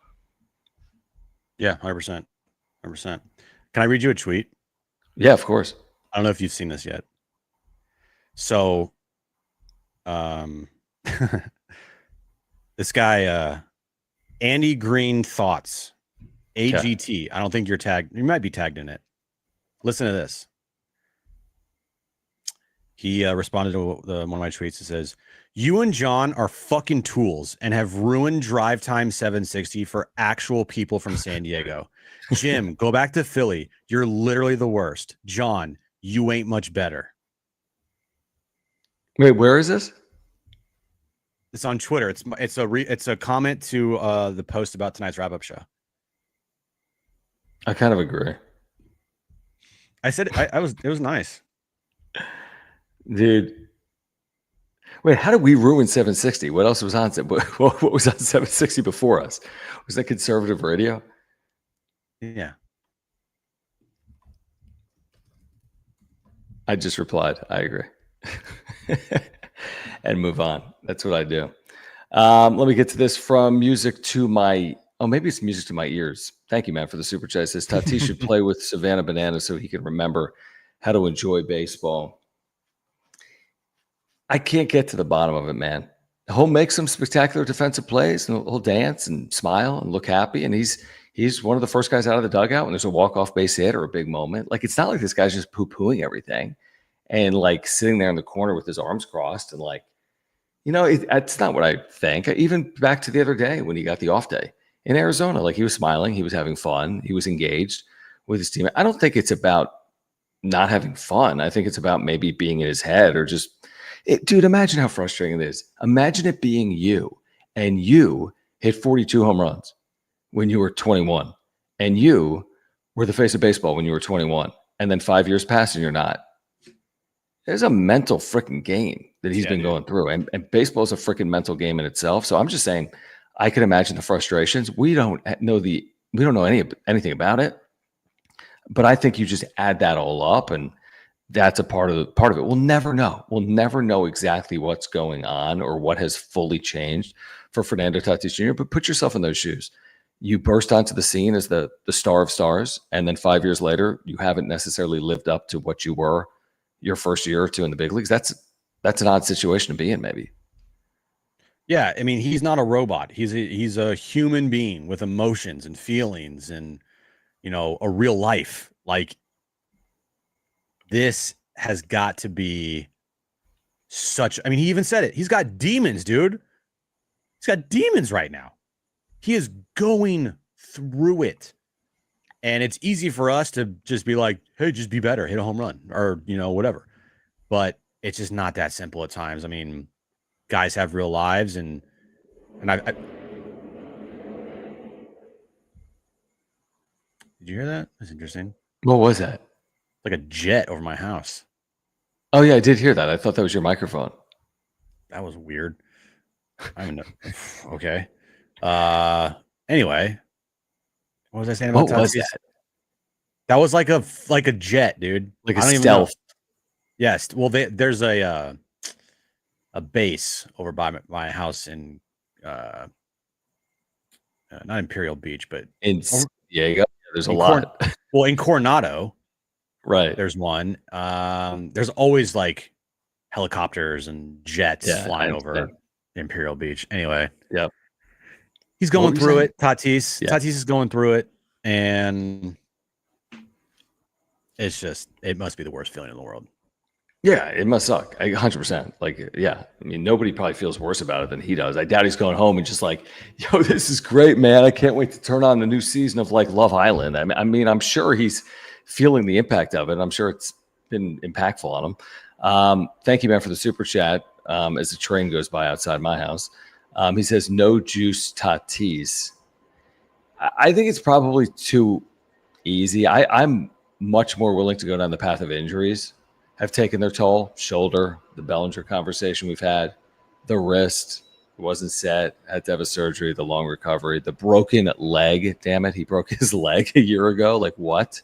Yeah, 100%. 100%. Can I read you a tweet? Yeah, of course. I don't know if you've seen this yet. So, this guy, Andy Green Thoughts, AGT. I don't think you're tagged. You might be tagged in it. Listen to this. He responded to one of my tweets. It says, "You and John are fucking tools and have ruined Drive Time 760 for actual people from San Diego. Jim, go back to Philly. You're literally the worst. John, you ain't much better." Wait, where is this? It's on Twitter. It's a comment to the post about tonight's wrap-up show. I kind of agree. I said it was nice. Dude. Wait, how did we ruin 760? What else was on? What was on 760 before us? Was that conservative radio? Yeah. I just replied, I agree. And move on. That's what I do. Let me get to this from music to my... Oh, maybe it's music to my ears. Thank you, man, for the super chat. It says Tatis should play with Savannah Bananas so he can remember how to enjoy baseball. I can't get to the bottom of it, man. He'll make some spectacular defensive plays, and he'll dance and smile and look happy. And he's one of the first guys out of the dugout when there's a walk-off base hit or a big moment. Like, it's not like this guy's just poo-pooing everything and sitting there in the corner with his arms crossed and it's not what I think. Even back to the other day when he got the off day in Arizona, he was smiling, he was having fun, he was engaged with his team. I don't think it's about not having fun. I think it's about maybe being in his head or just... Dude, imagine how frustrating it is. Imagine it being you, and you hit 42 home runs when you were 21, and you were the face of baseball when you were 21, and then 5 years pass and you're not. There's a mental freaking game that he's been going through, and baseball is a freaking mental game in itself. So I'm just saying, I can imagine the frustrations. We don't know anything about it, but I think you just add that all up, and that's a part of it. We'll never know. We'll never know exactly what's going on or what has fully changed for Fernando Tatis Jr. But put yourself in those shoes. You burst onto the scene as the star of stars, and then 5 years later, you haven't necessarily lived up to what you were your first year or two in the big leagues. That's an odd situation to be in, maybe. Yeah, I mean, he's not a robot. He's a human being with emotions and feelings and a real life. This has got to be such. I mean, he even said it. He's got demons, dude. He's got demons right now. He is going through it. And it's easy for us to just be like, hey, just be better, hit a home run or, whatever. But it's just not that simple at times. I mean, guys have real lives and I did you hear that? That's interesting. What was that? Like a jet over my house. Oh, yeah, I did hear that. I thought that was your microphone. That was weird. I don't know. Okay. Anyway, what was I saying about What was Tatis? that? That was like a jet, dude. Like I a don't stealth. Even know. Yes. Well, there's a base over by my house in not Imperial Beach, but there's a lot. Well, in Coronado, right? There's one. There's always like helicopters and jets flying over Imperial Beach. Anyway, yep. He's going through it. Tatis. Yeah. Tatis is going through it, and it must be the worst feeling in the world. Yeah, it must suck. 100%. Like, yeah. I mean, nobody probably feels worse about it than he does. I doubt he's going home and just like, yo, this is great, man. I can't wait to turn on the new season of like Love Island. I mean, I'm sure he's feeling the impact of it. I'm sure it's been impactful on him. Thank you, man, for the super chat. As the train goes by outside my house, he says, no juice Tatis. I think it's probably too easy. I'm much more willing to go down the path of injuries. Have taken their toll. Shoulder, the Bellinger conversation we've had, the wrist wasn't set, had to have a surgery, the long recovery, the broken leg. Damn it, he broke his leg a year ago. Like what?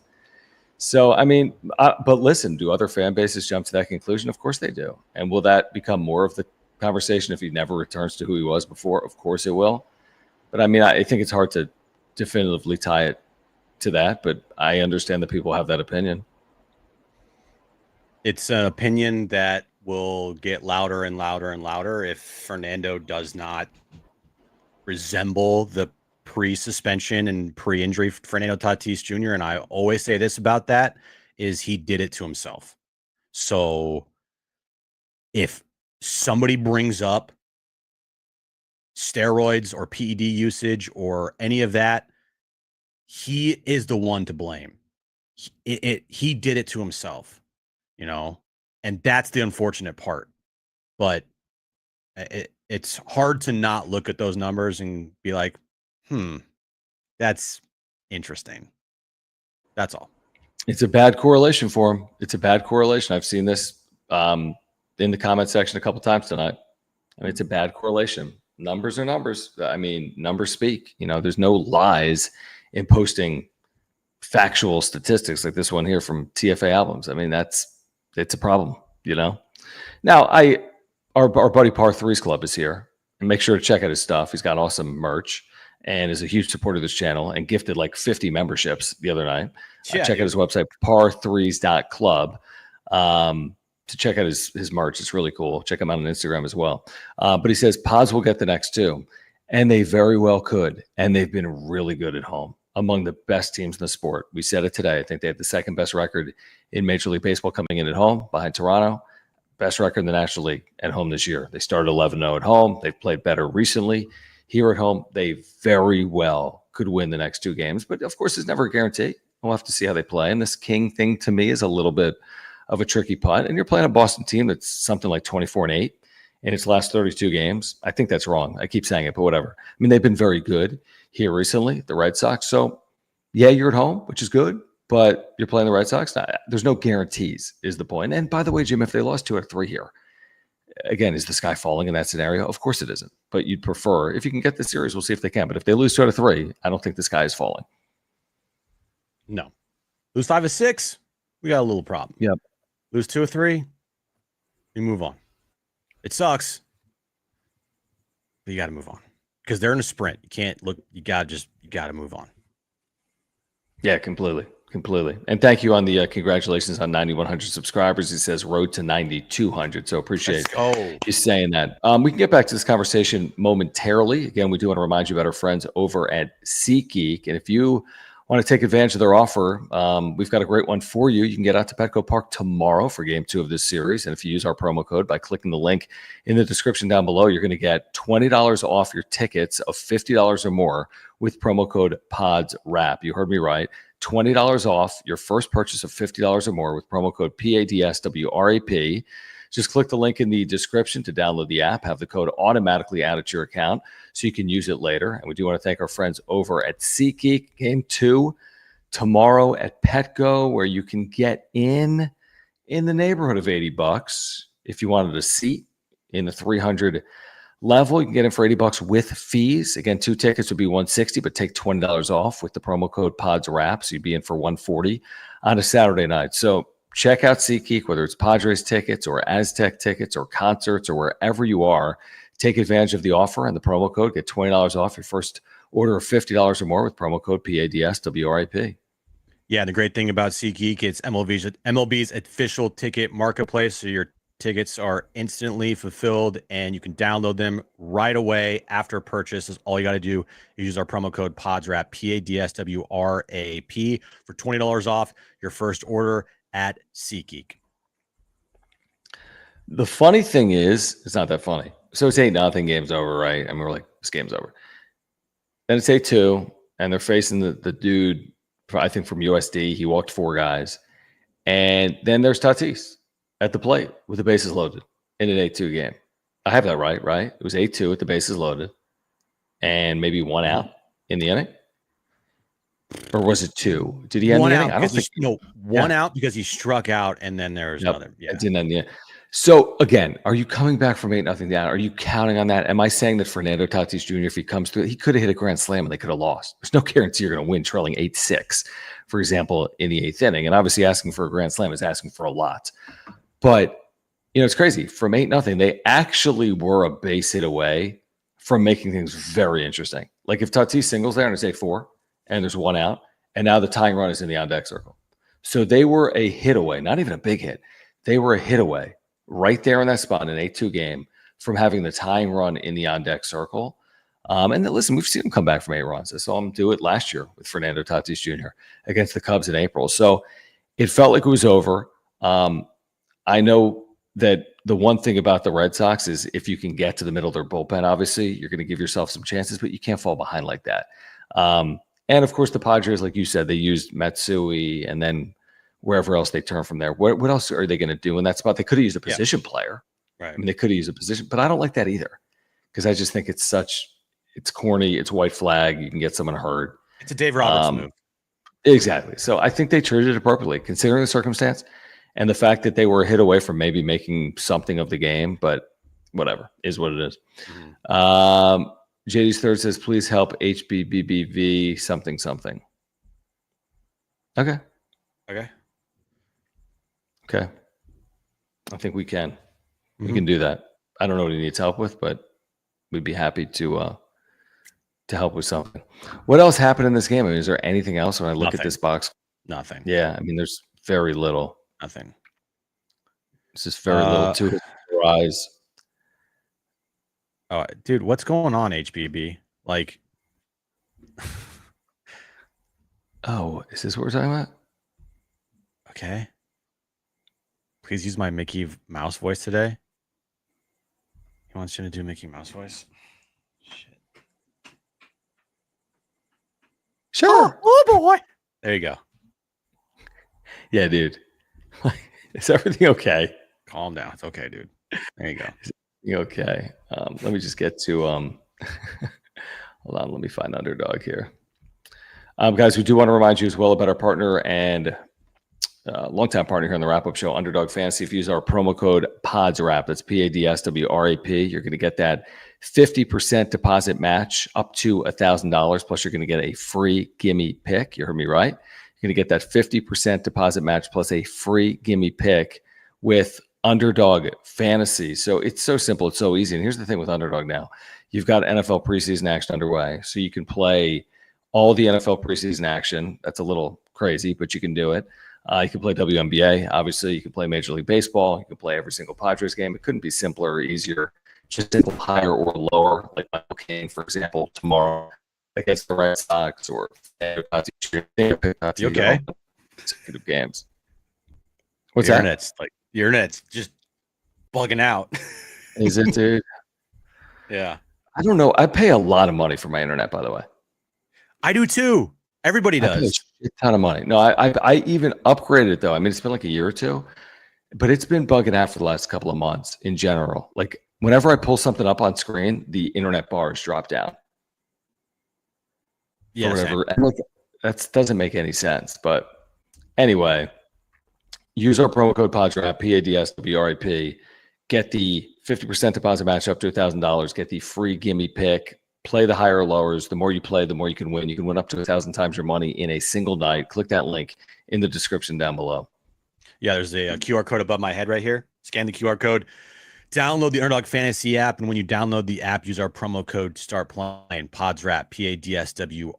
So, I mean, but listen, do other fan bases jump to that conclusion? Of course they do. And will that become more of the conversation if he never returns to who he was before? Of course it will. But I mean, I think it's hard to definitively tie it to that, but I understand that people have that opinion. It's an opinion that will get louder and louder and louder if Fernando does not resemble the pre-suspension and pre-injury Fernando Tatis Jr. And I always say this about that is he did it to himself. So if somebody brings up steroids or PED usage or any of that, he is the one to blame. He did it to himself. And that's the unfortunate part. But it's hard to not look at those numbers and be like, that's interesting. That's all. It's a bad correlation for him. It's a bad correlation. I've seen this in the comment section a couple times tonight. I mean, it's a bad correlation. Numbers are numbers. I mean, numbers speak. There's no lies in posting factual statistics like this one here from TFA Albums. I mean, it's a problem, Now, our buddy Par Threes Club is here, and make sure to check out his stuff. He's got awesome merch and is a huge supporter of this channel and gifted like 50 memberships the other night. Check out his website, par3s.club, to check out his merch. It's really cool. Check him out on Instagram as well. But he says Pods will get the next two, and they very well could, and they've been really good at home. Among the best teams in the sport. We said it today. I think they have the second best record in Major League Baseball coming in at home behind Toronto. Best record in the National League at home this year. They started 11-0 at home. They've played better recently. Here at home, they very well could win the next two games. But, of course, it's never a guarantee. We'll have to see how they play. And this King thing, to me, is a little bit of a tricky putt. And you're playing a Boston team that's something like 24-8 in its last 32 games. I think that's wrong. I keep saying it, but whatever. I mean, they've been very good here recently, the Red Sox. So, yeah, you're at home, which is good, but you're playing the Red Sox. There's no guarantees is the point. And by the way, Jim, if they lost 2 out of 3 here, again, is the sky falling in that scenario? Of course it isn't. But you'd prefer, if you can get the series, we'll see if they can. But if they lose 2 out of 3, I don't think the sky is falling. No. Lose 5 of 6, we got a little problem. Yep. Lose 2 of 3, you move on. It sucks, but you got to move on because they're in a sprint. You can't look. You got to move on. Yeah, completely. And thank you on the congratulations on 9,100 subscribers. He says road to 9,200. So appreciate you saying that. We can get back to this conversation momentarily. Again, we do want to remind you about our friends over at SeatGeek. And if you want to take advantage of their offer, we've got a great one for you. You can get out to Petco Park tomorrow for game 2 of this series. And if you use our promo code by clicking the link in the description down below, you're going to get $20 off your tickets of $50 or more with promo code PODSWRAP. You heard me right. $20 off your first purchase of $50 or more with promo code PADSWRAP. Just click the link in the description to download the app, have the code automatically added to your account so you can use it later. And we do want to thank our friends over at SeatGeek. Game 2 tomorrow at Petco, where you can get in the neighborhood of $80. If you wanted a seat in the 300 level, you can get in for $80 with fees. Again, 2 tickets would be $160, but take $20 off with the promo code PODSWRAP. So you'd be in for $140 on a Saturday night. So check out SeatGeek, whether it's Padres tickets or Aztec tickets or concerts or wherever you are. Take advantage of the offer and the promo code. Get $20 off your first order of $50 or more with promo code PADSWRAP. Yeah, the great thing about SeatGeek, it's MLB's official ticket marketplace. So your tickets are instantly fulfilled and you can download them right away after purchase. Is all you got to do is use our promo code PODSWRAP, PADSWRAP, for $20 off your first order at SeatGeek. The funny thing is, it's not that funny. So it's 8-0, game's over, right? I mean, we're like, this game's over. Then it's 8-2, and they're facing the dude, I think from USD. He walked 4 guys. And then there's Tatis at the plate with the bases loaded in an 8-2 game. I have that right? It was 8-2 with the bases loaded and maybe 1 out in the inning. Or was it 2? Did he end the inning? I don't think one out because he struck out, and then there's another. Yeah, it didn't end the inning. So again, are you coming back from 8-0 down? Are you counting on that? Am I saying that Fernando Tatis Jr., if he comes through, he could have hit a grand slam and they could have lost? There's no guarantee you're going to win trailing 8-6, for example, in the 8th inning. And obviously, asking for a grand slam is asking for a lot. But it's crazy. From 8-0, they actually were a base hit away from making things very interesting. Like if Tatis singles there and it's 8-4. And there's 1 out, and now the tying run is in the on-deck circle. So they were a hit away, not even a big hit. They were a hit away right there in that spot in an 8-2 game from having the tying run in the on-deck circle. And then, listen, we've seen him come back from 8 runs. I saw him do it last year with Fernando Tatis Jr. against the Cubs in April. So it felt like it was over. I know that the one thing about the Red Sox is if you can get to the middle of their bullpen, obviously, you're going to give yourself some chances, but you can't fall behind like that. And, of course, the Padres, like you said, they used Matsui and then wherever else they turn from there. What else are they going to do in that spot? They could have used a position player. Right. I mean, they could have used a position, but I don't like that either because I just think it's corny. It's white flag. You can get someone hurt. It's a Dave Roberts move. Exactly. So I think they treated it appropriately considering the circumstance and the fact that they were a hit away from maybe making something of the game, but whatever is what it is. Mm-hmm. JD's third says, please help HBBBV something. Okay. I think we can. Mm-hmm. We can do that. I don't know what he needs help with, but we'd be happy to help with something. What else happened in this game? I mean, is there anything else when I look at this box? Nothing. Yeah. I mean, there's very little. Nothing. It's just very little to the rise. Oh, dude, what's going on, HBB? Like, oh, is this what we're talking about? Okay. Please use my Mickey Mouse voice today. He wants you to do Mickey Mouse voice. Shit. Sure. Oh boy. There you go. Yeah, dude. Is everything okay? Calm down. It's okay, dude. There you go. Okay. Let me just get to hold on, let me find Underdog here. Guys, we do want to remind you as well about our partner and longtime partner here on the wrap-up show, Underdog Fantasy. If you use our promo code PODSWRAP, that's PADSWRAP, you're going to get that 50% deposit match up to $1,000. Plus, you're going to get a free gimme pick. You heard me right. You're going to get that 50% deposit match plus a free gimme pick with Underdog Fantasy. So it's so simple. It's so easy. And here's the thing with Underdog now. You've got NFL preseason action underway. So you can play all the NFL preseason action. That's a little crazy, but you can do it. You can play WNBA. Obviously, you can play Major League Baseball. You can play every single Padres game. It couldn't be simpler or easier. Just simple higher or lower, like Michael King, for example, tomorrow against the Red Sox or Tatis Jr. You okay? Consecutive games. What's that? Your internet's just bugging out. Is it, dude? Yeah. I don't know. I pay a lot of money for my internet, by the way. I do too. Everybody does. I pay a shit ton of money. No, I even upgraded it though. I mean, it's been like a year or two, but it's been bugging out for the last couple of months in general. Like whenever I pull something up on screen, the internet bars drop down. Yeah, whatever. And like, that doesn't make any sense. But anyway, use our promo code PADSWRAP, PADSWRAP. Get the 50% deposit match up to $1,000. Get the free gimme pick. Play the higher lowers. The more you play, the more you can win. You can win up to 1,000 times your money in a single night. Click that link in the description down below. Yeah, there's a QR code above my head right here. Scan the QR code. Download the Underdog Fantasy app, and when you download the app, use our promo code to start playing. PADSWRAP, PADSWRAP.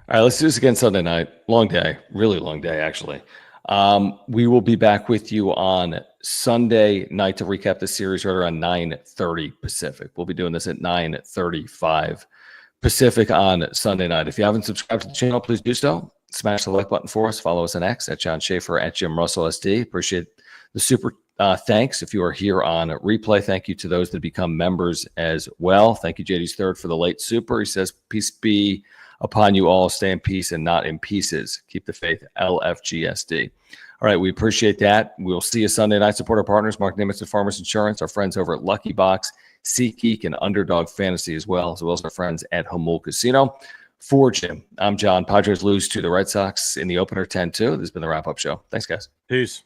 All right, let's do this again Sunday night. Long day, really long day, actually. We will be back with you on Sunday night to recap the series right around 9:30 Pacific. We'll be doing this at 9:35 Pacific on Sunday night. If you haven't subscribed to the channel, please do so. Smash the like button for us. Follow us on X at John Schaefer, at Jim Russell SD. Appreciate the super thanks. If you are here on replay, thank you to those that become members as well. Thank you, JD's Third, for the late super. He says, peace be upon you all. Stay in peace and not in pieces. Keep the faith, LFGSD. All right, we appreciate that. We'll see you Sunday night. Support our partners, Mark Nimitz and Farmers Insurance, our friends over at Lucky Box, SeatGeek, and Underdog Fantasy as well as our friends at Humul Casino. For Jim, I'm John. Padres lose to the Red Sox in the opener 10-2. This has been the wrap-up show. Thanks, guys. Peace.